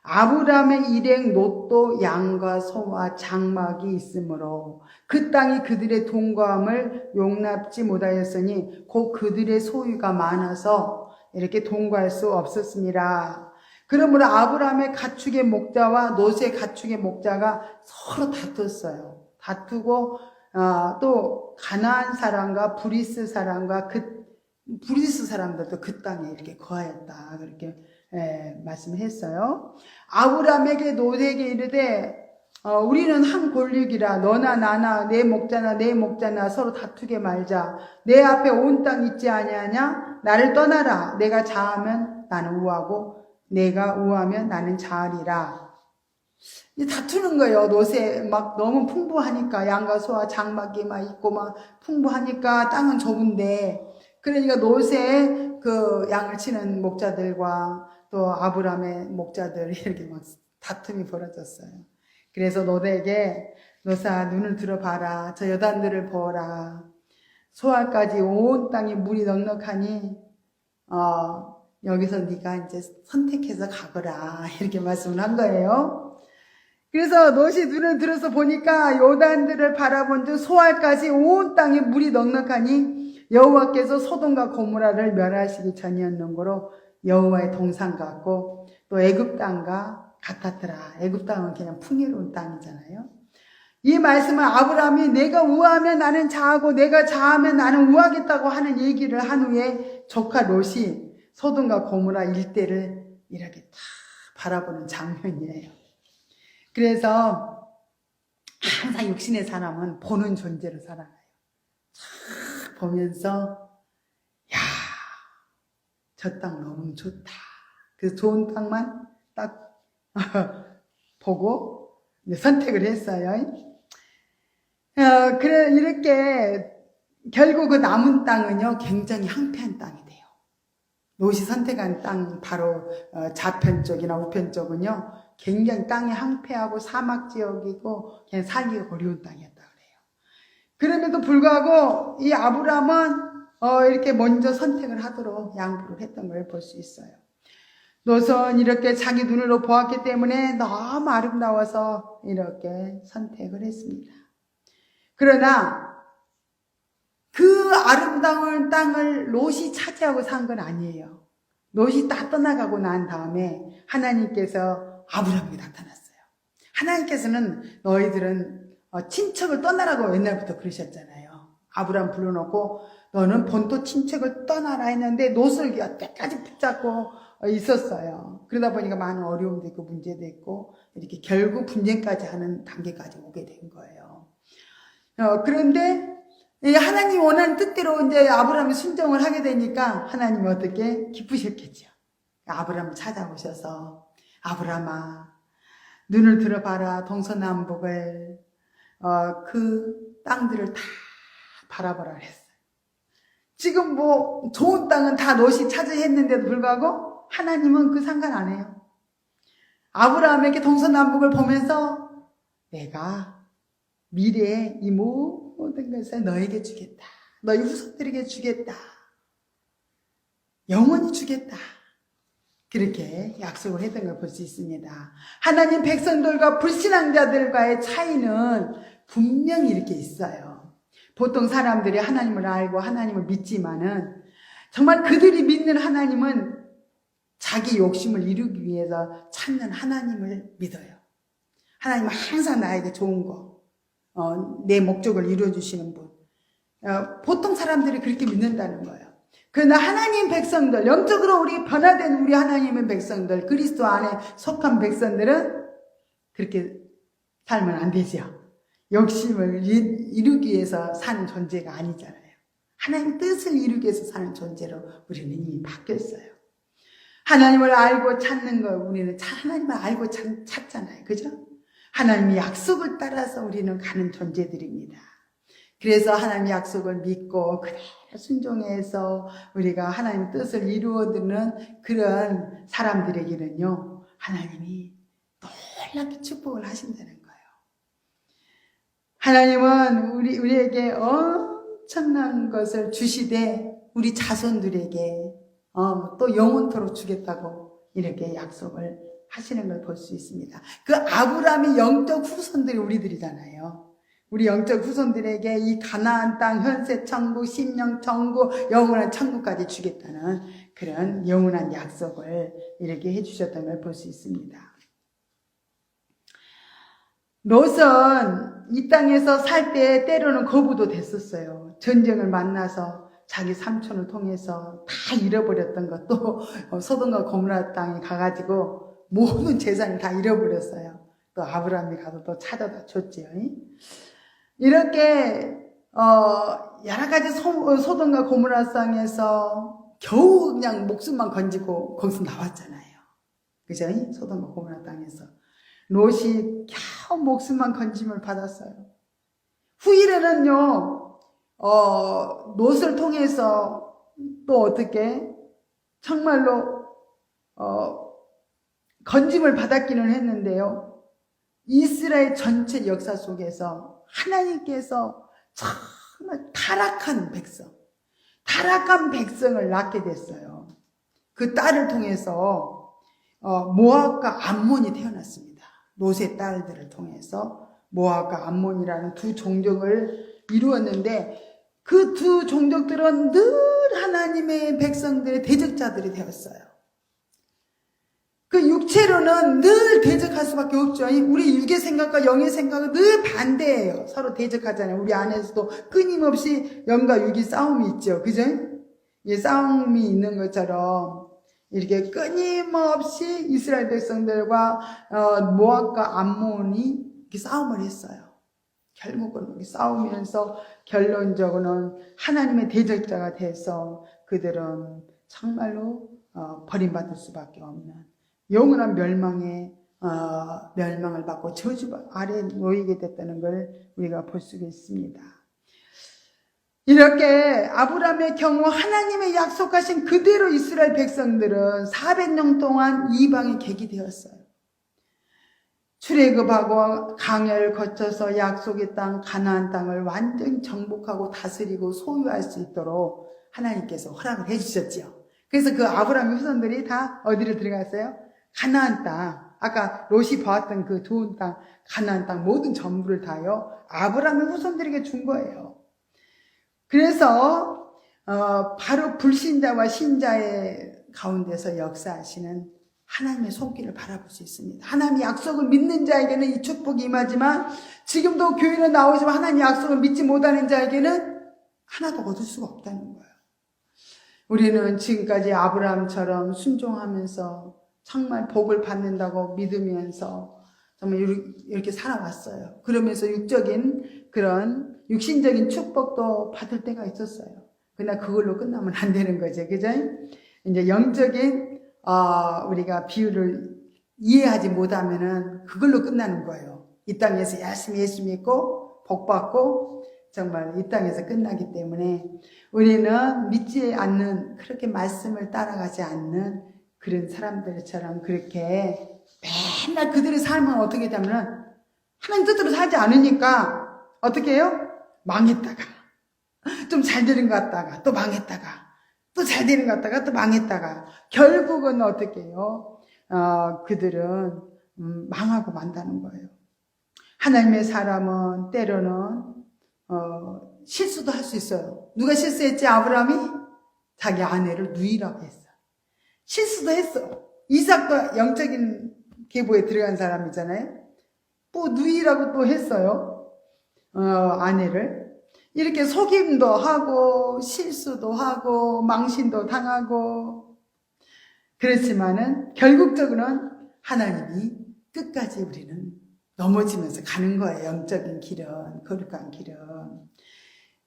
아브라함의 일행 롯도 양과 소와 장막이 있으므로 그 땅이 그들의 동거함을 용납지 못하였으니 곧 그들의 소유가 많아서 이렇게 동거할 수 없었습니다. 그러므로 아브라함의 가축의 목자와 롯의 가축의 목자가 서로 다퉜어요. 다투고 또 가나안 사람과 브리스 사람과 브리스 사람들도 그 땅에 이렇게 거하였다 그렇게 말씀했어요. 아브라함에게 롯에게 이르되 우리는 한 골육이라 너나 나나 내 목자나 서로 다투게 말자. 내 앞에 온 땅 있지 아니하냐? 나를 떠나라. 내가 자하면 나는 우하고 내가 우하면 나는 자하리라. 다투는 거예요. 롯에 막 너무 풍부하니까 양과 소와 장막이 막 있고 막 풍부하니까 땅은 좁은데 그러니까 롯의 그 양을 치는 목자들과 또 아브라함의 목자들 이렇게 막 다툼이 벌어졌어요. 그래서 롯에게 롯아 눈을 들어봐라. 저 여단들을 보라. 소알까지 온 땅에 물이 넉넉하니 여기서 네가 이제 선택해서 가거라 이렇게 말씀을 한 거예요. 그래서 롯이 눈을 들어서 보니까 요단들을 바라본 즉 소알까지 온 땅에 물이 넉넉하니 여호와께서 소돔과 고모라를 멸하시기 전이었는고로 여호와의 동산 같고 또 애굽 땅과 같았더라. 애굽 땅은 그냥 풍요로운 땅이잖아요. 이 말씀은 아브라함이 내가 우하면 나는 자하고 내가 자하면 나는 우하겠다고 하는 얘기를 한 후에 조카 롯이 소돔과 고모라 일대를 이렇게 다 바라보는 장면이에요. 그래서 항상 육신의 사람은 보는 존재로 살아가요. 쫙 보면서 야, 저 땅 너무 좋다. 그래서 좋은 땅만 딱 보고 선택을 했어요. 그래 이렇게 결국 그 남은 땅은요 굉장히 황폐한 땅이 돼요. 롯이 선택한 땅 바로 좌편 쪽이나 우편 쪽은요 굉장히 땅이 황폐하고 사막 지역이고 그냥 살기가 어려운 땅이었다 그래요. 그럼에도 불구하고 이 아브라함은 이렇게 먼저 선택을 하도록 양보를 했던 걸 볼 수 있어요. 롯은 이렇게 자기 눈으로 보았기 때문에 너무 아름다워서 이렇게 선택을 했습니다. 그러나 그 아름다운 땅을 롯이 차지하고 산 건 아니에요. 롯이 다 떠나가고 난 다음에 하나님께서 아브라함에게 나타났어요. 하나님께서는 너희들은 친척을 떠나라고 옛날부터 그러셨잖아요. 아브라함 불러놓고 너는 본토 친척을 떠나라 했는데 롯을 여태까지 붙잡고 있었어요. 그러다 보니까 많은 어려움도 있고 문제도 있고 이렇게 결국 분쟁까지 하는 단계까지 오게 된 거예요. 그런데 하나님이 원하는 뜻대로 이제 아브라함이 순종을 하게 되니까 하나님이 어떻게 기쁘셨겠죠. 아브라함을 찾아오셔서 아브라함아 눈을 들어봐라. 동서남북을 그 땅들을 다 바라보라 했어요. 지금 뭐 좋은 땅은 다 롯이 차지했는데도 불구하고 하나님은 그 상관 안 해요. 아브라함에게 동서남북을 보면서 내가 미래에 이 모든 것을 너에게 주겠다. 너희 후손들에게 주겠다. 영원히 주겠다. 그렇게 약속을 했던 걸 볼 수 있습니다. 하나님 백성들과 불신앙자들과의 차이는 분명히 이렇게 있어요. 보통 사람들이 하나님을 알고 하나님을 믿지만은 정말 그들이 믿는 하나님은 자기 욕심을 이루기 위해서 찾는 하나님을 믿어요. 하나님은 항상 나에게 좋은 거, 내 목적을 이루어주시는 분. 보통 사람들이 그렇게 믿는다는 거예요. 그러나 하나님 백성들, 영적으로 우리 변화된 우리 하나님의 백성들, 그리스도 안에 속한 백성들은 그렇게 살면 안 되죠. 욕심을 이루기 위해서 사는 존재가 아니잖아요. 하나님 뜻을 이루기 위해서 사는 존재로 우리는 이미 바뀌었어요. 하나님을 알고 찾는 거 우리는 하나님을 알고 찾잖아요. 그죠? 하나님의 약속을 따라서 우리는 가는 존재들입니다. 그래서 하나님의 약속을 믿고 그대로 순종해서 우리가 하나님의 뜻을 이루어드는 그런 사람들에게는요, 하나님이 놀랍게 축복을 하신다는 거예요. 하나님은 우리에게 엄청난 것을 주시되 우리 자손들에게 또 영원토록 주겠다고 이렇게 약속을 하시는 걸 볼 수 있습니다. 그 아브라함의 영적 후손들이 우리들이잖아요. 우리 영적 후손들에게 이 가나안 땅, 현세 천국, 심령 천국, 영원한 천국까지 주겠다는 그런 영원한 약속을 이렇게 해주셨던 걸 볼 수 있습니다. 롯은 이 땅에서 살 때 때로는 거부도 됐었어요. 전쟁을 만나서 자기 삼촌을 통해서 다 잃어버렸던 것도 소돔과 고모라 땅에 가가지고 모든 재산을 다 잃어버렸어요. 또 아브라함이 가서 또 찾아다 줬지요. 이렇게 여러 가지 소돔과 고모라 땅에서 겨우 그냥 목숨만 건지고 거기서 나왔잖아요. 그죠? 소돔과 고모라 땅에서 롯이 겨우 목숨만 건짐을 받았어요. 후일에는요, 롯을 통해서 또 어떻게 정말로 건짐을 받았기는 했는데요. 이스라엘 전체 역사 속에서 하나님께서 정말 타락한 백성을 낳게 됐어요. 그 딸을 통해서 모압과 암몬이 태어났습니다. 롯의 딸들을 통해서 모압과 암몬이라는 두 종족을 이루었는데 그 두 종족들은 늘 하나님의 백성들의 대적자들이 되었어요. 그 육체로는 늘 대적할 수밖에 없죠. 우리 육의 생각과 영의 생각은 늘 반대예요. 서로 대적하잖아요. 우리 안에서도 끊임없이 영과 육이 싸움이 있죠. 그죠? 이 싸움이 있는 것처럼 이렇게 끊임없이 이스라엘 백성들과 모압과 암몬이 이렇게 싸움을 했어요. 결국은 이렇게 싸우면서 결론적으로는 하나님의 대적자가 돼서 그들은 정말로 버림받을 수밖에 없는 영원한 멸망을 받고 저주 아래에 놓이게 됐다는 걸 우리가 볼 수가 있습니다. 이렇게 아브라함의 경우 하나님의 약속하신 그대로 이스라엘 백성들은 400년 동안 이방의 객이 되었어요. 출애굽하고 강야를 거쳐서 약속의 땅 가나안 땅을 완전히 정복하고 다스리고 소유할 수 있도록 하나님께서 허락을 해주셨지요. 그래서 그 아브라함의 후손들이 다 어디로 들어갔어요? 가나안 땅. 아까 롯이 보았던 그 좋은 땅, 가나안 땅 모든 전부를 다요 아브라함의 후손들에게 준 거예요. 그래서 바로 불신자와 신자의 가운데서 역사하시는 하나님의 손길을 바라볼 수 있습니다. 하나님의 약속을 믿는 자에게는 이 축복이 임하지만 지금도 교회는 나오지만 하나님의 약속을 믿지 못하는 자에게는 하나도 얻을 수가 없다는 거예요. 우리는 지금까지 아브라함처럼 순종하면서 정말 복을 받는다고 믿으면서 정말 이렇게 살아왔어요. 그러면서 그런 육신적인 축복도 받을 때가 있었어요. 그러나 그걸로 끝나면 안 되는 거죠. 그죠? 이제 영적인 우리가 비유를 이해하지 못하면은 그걸로 끝나는 거예요. 이 땅에서 열심히 예수 믿고 복 받고 정말 이 땅에서 끝나기 때문에 우리는 믿지 않는, 그렇게 말씀을 따라가지 않는 그런 사람들처럼 그렇게 맨날 그들의 삶은 어떻게 되면은 하나님 뜻대로 살지 않으니까 어떻게 해요? 망했다가 좀 잘 되는 것 같다가 또 망했다가 또 잘 되는 것 같다가 또 망했다가 결국은 어떻게 해요? 그들은 망하고 만다는 거예요. 하나님의 사람은 때로는 실수도 할 수 있어요. 누가 실수했지? 아브라함이 자기 아내를 누이라고 했어. 실수도 했어. 이삭도 영적인 계보에 들어간 사람이잖아요. 또 누이라고 또 했어요. 아내를. 이렇게 속임도 하고 실수도 하고 망신도 당하고 그렇지만은 결국적으로는 하나님이 끝까지 우리는 넘어지면서 가는 거예요. 영적인 길은, 거룩한 길은.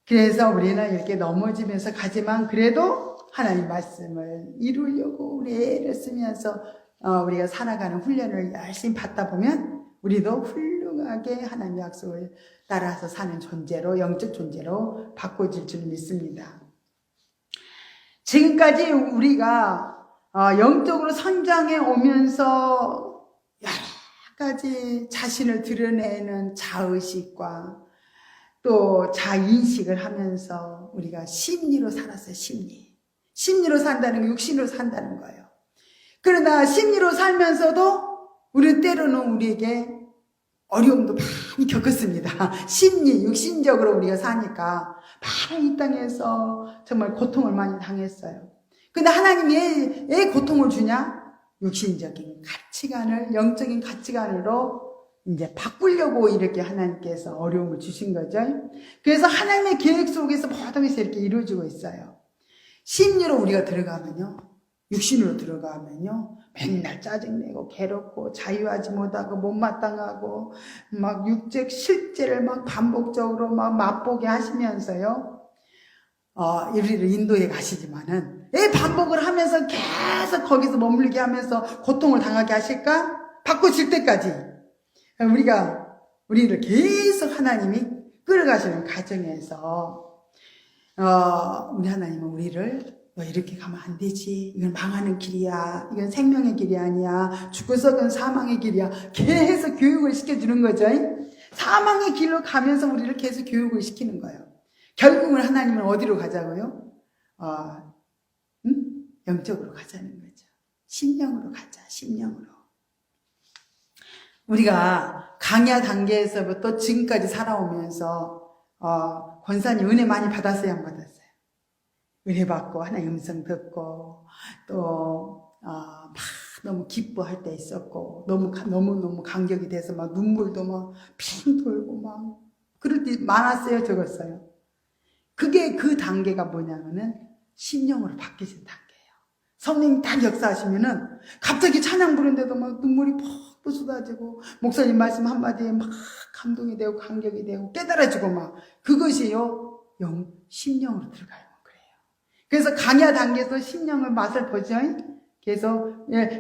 그래서 우리는 이렇게 넘어지면서 가지만 그래도 하나님 말씀을 이루려고 우리 애를 쓰면서 우리가 살아가는 훈련을 열심히 받다 보면 우리도 훌륭하게 하나님 약속을 따라서 사는 존재로, 영적 존재로 바꿔질 줄 믿습니다. 지금까지 우리가 영적으로 성장해 오면서 여러 가지 자신을 드러내는 자의식과 또 자인식을 하면서 우리가 심리로 살았어요. 심리로 산다는 게 육신으로 산다는 거예요. 그러나 심리로 살면서도 우리는 때로는 우리에게 어려움도 많이 겪었습니다. 육신적으로 우리가 사니까 바로 이 땅에서 정말 고통을 많이 당했어요. 근데 하나님이 왜 고통을 주냐? 육신적인 가치관을 영적인 가치관으로 이제 바꾸려고 이렇게 하나님께서 어려움을 주신 거죠. 그래서 하나님의 계획 속에서 모든 것이 이렇게 이루어지고 있어요. 심리로 우리가 들어가면요, 육신으로 들어가면요, 맨날 짜증내고 괴롭고 자유하지 못하고 못마땅하고 막 육적 실제를 막 반복적으로 막 맛보게 하시면서요, 우리를 인도해 가시지만은 왜 반복을 하면서 계속 거기서 머물게 하면서 고통을 당하게 하실까? 바꾸실 때까지 우리를 계속 하나님이 끌어가시는 과정에서 우리 하나님은 우리를 너 이렇게 가면 안 되지. 이건 망하는 길이야. 이건 생명의 길이 아니야. 죽고 썩은 사망의 길이야. 계속 교육을 시켜주는 거죠. 사망의 길로 가면서 우리를 계속 교육을 시키는 거예요. 결국은 하나님은 어디로 가자고요? 영적으로 가자는 거죠. 심령으로 가자. 심령으로. 우리가 강야 단계에서부터 지금까지 살아오면서 권사님 은혜 많이 받았어요, 안 받았어요? 은혜 받고 하나님 음성 듣고 또 막 너무 기뻐할 때 있었고 너무 감격이 돼서 막 눈물도 막 핑 돌고 막 그럴 때 많았어요, 적었어요. 그게 그 단계가 뭐냐면은 심령으로 바뀌신 단계예요. 성령님 딱 역사하시면은 갑자기 찬양 부르는데도 막 눈물이 퍽 쏟아지고 목사님 말씀 한마디에 막 감동이 되고 감격이 되고 깨달아지고 막 그것이요 심령으로 들어가요. 그래서 강야 단계에서 심령의 맛을 보죠.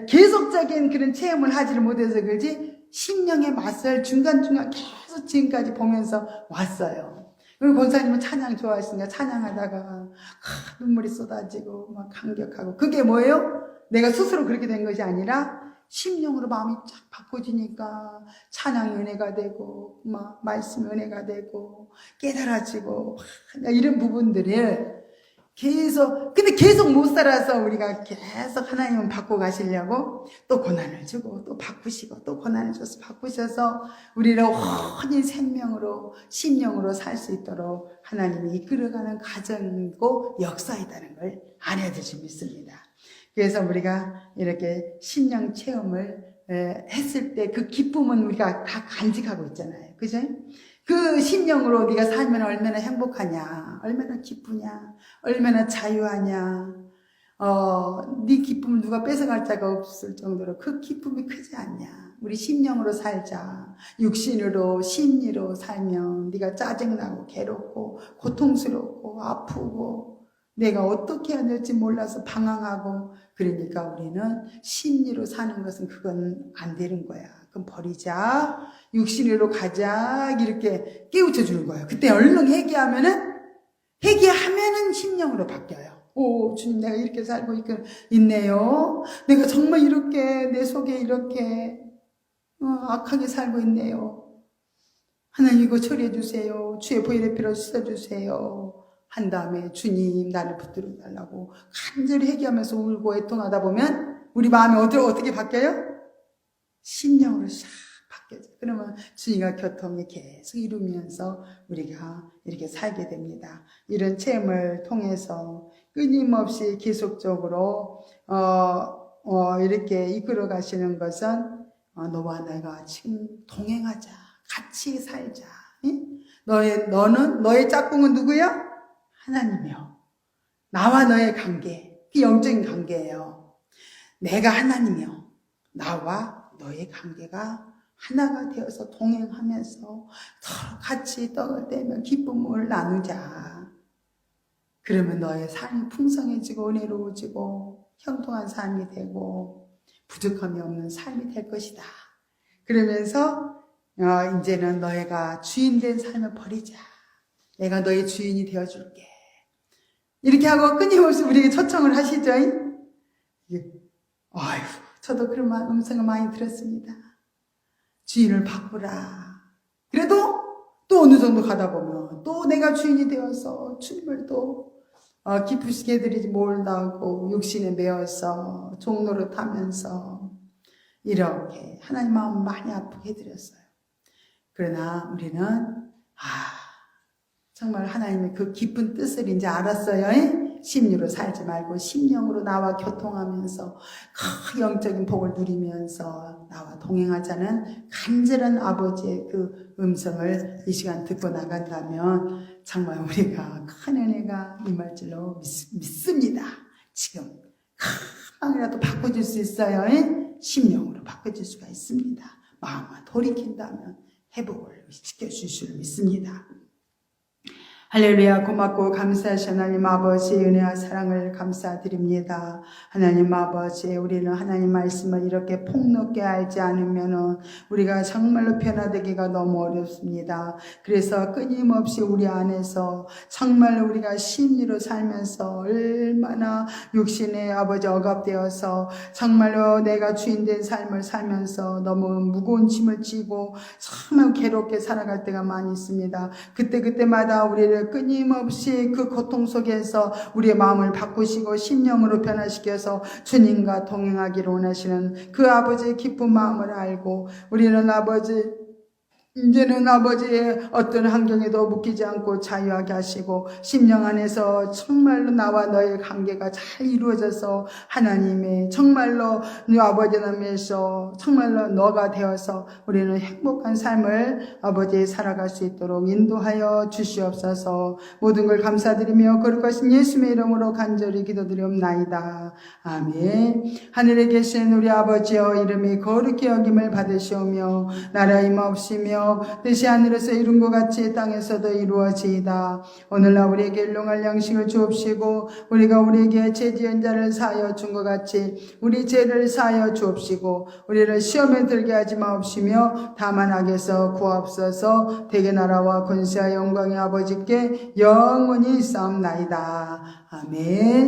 계속적인 그런 체험을 하지를 못해서 그렇지 심령의 맛을 중간중간 계속 지금까지 보면서 왔어요. 그리고 권사님은 찬양 좋아하시니까 찬양하다가 눈물이 쏟아지고 막 감격하고 그게 뭐예요? 내가 스스로 그렇게 된 것이 아니라 심령으로 마음이 쫙 바꿔지니까 찬양이 은혜가 되고 막 말씀이 은혜가 되고 깨달아지고 이런 부분들을 근데 계속 못 살아서 우리가 계속 하나님은 바꿔 가시려고 또 고난을 주고 또 바꾸시고 또 고난을 줘서 바꾸셔서 우리를 온전히 생명으로 심령으로 살 수 있도록 하나님이 이끌어가는 과정이고 역사이다는 걸 알아두시 믿습니다. 그래서 우리가 이렇게 심령 체험을 했을 때 그 기쁨은 우리가 다 간직하고 있잖아요. 그죠? 그 심령으로 네가 살면 얼마나 행복하냐, 얼마나 기쁘냐, 얼마나 자유하냐, 네 기쁨을 누가 뺏어갈 자가 없을 정도로 그 기쁨이 크지 않냐. 우리 심령으로 살자. 육신으로 심리로 살면 네가 짜증나고 괴롭고 고통스럽고 아프고 내가 어떻게 해야 될지 몰라서 방황하고, 그러니까 우리는 심리로 사는 것은 그건 안 되는 거야. 그럼 버리자. 육신으로 가자. 이렇게 깨우쳐 주는 거예요. 그때 얼른 회개하면은 심령으로 바뀌어요. 오, 주님, 내가 이렇게 살고 있네요. 내가 정말 이렇게 내 속에 이렇게 악하게 살고 있네요. 하나님 이거 처리해 주세요. 주의 보혈의 피로 씻어 주세요. 한 다음에 주님 나를 붙들어 달라고 간절히 회개하면서 울고 애통하다 보면 우리 마음이 어떻게 바뀌어요? 심령으로 싹 바뀌어져. 그러면 주님과 교통이 계속 이루면서 우리가 이렇게 살게 됩니다. 이런 체험을 통해서 끊임없이 계속적으로 이렇게 이끌어 가시는 것은 너와 내가 지금 동행하자, 같이 살자. 너의 짝꿍은 누구야? 하나님이요. 나와 너의 관계, 그 영적인 관계예요. 내가 하나님이요. 나와 너의 관계가 하나가 되어서 동행하면서 서로 같이 떡을 떼며 기쁨을 나누자. 그러면 너의 삶이 풍성해지고 은혜로워지고 형통한 삶이 되고 부족함이 없는 삶이 될 것이다. 그러면서 이제는 너희가 주인된 삶을 버리자. 내가 너의 주인이 되어줄게. 이렇게 하고 끊임없이 우리에게 초청을 하시죠. 아이고, 저도 그런 음성을 많이 들었습니다. 주인을 바꾸라. 그래도 또 어느 정도 가다 보면 또 내가 주인이 되어서 주님을 또 기쁘시게 해드리지 못하고 육신에 매어서 종로를 타면서 이렇게 하나님 마음 많이 아프게 해드렸어요. 그러나 우리는 정말 하나님의 그 깊은 뜻을 이제 알았어요. 심리로 살지 말고 심령으로 나와 교통하면서 그 영적인 복을 누리면서 나와 동행하자는 간절한 아버지의 그 음성을 이 시간 듣고 나간다면 정말 우리가 큰 은혜가 임할 줄로 믿습니다. 지금 금방이라도 바꿔줄 수 있어요. 심령으로 바꿔줄 수가 있습니다. 마음만 돌이킨다면 회복을 시켜주실 줄 믿습니다. 할렐루야. 고맙고 감사하신 하나님 아버지 은혜와 사랑을 감사드립니다. 하나님 아버지, 우리는 하나님 말씀을 이렇게 폭넓게 알지 않으면 우리가 정말로 변화되기가 너무 어렵습니다. 그래서 끊임없이 우리 안에서 정말로 우리가 심리로 살면서 얼마나 육신의 아버지 억압되어서 정말로 내가 주인된 삶을 살면서 너무 무거운 짐을 지고 정말 괴롭게 살아갈 때가 많이 있습니다. 그때마다 우리를 끊임없이 그 고통 속에서 우리의 마음을 바꾸시고 심령으로 변화시켜서 주님과 동행하기를 원하시는 그 아버지의 기쁜 마음을 알고 우리는 이제는 아버지의 어떤 환경에도 묶이지 않고 자유하게 하시고 심령 안에서 정말로 나와 너의 관계가 잘 이루어져서 하나님의 정말로 네 아버지 남에서 정말로 너가 되어서 우리는 행복한 삶을 아버지 살아갈 수 있도록 인도하여 주시옵소서. 모든 걸 감사드리며 거룩하신 예수의 이름으로 간절히 기도드리옵나이다. 아멘. 하늘에 계신 우리 아버지여, 이름이 거룩히 여김을 받으시오며 나라 임하옵시며 뜻이 하늘에서 이룬 것 같이 땅에서도 이루어지이다. 오늘날 우리에게 일용할 양식을 주옵시고 우리가 우리에게 죄 지은 자를 사하여 준 것 같이 우리 죄를 사하여 주옵시고 우리를 시험에 들게 하지 마옵시며 다만 악에서 구하옵소서. 대개 나라와 권세와 영광의 아버지께 영원히 있사옵나이다. 아멘.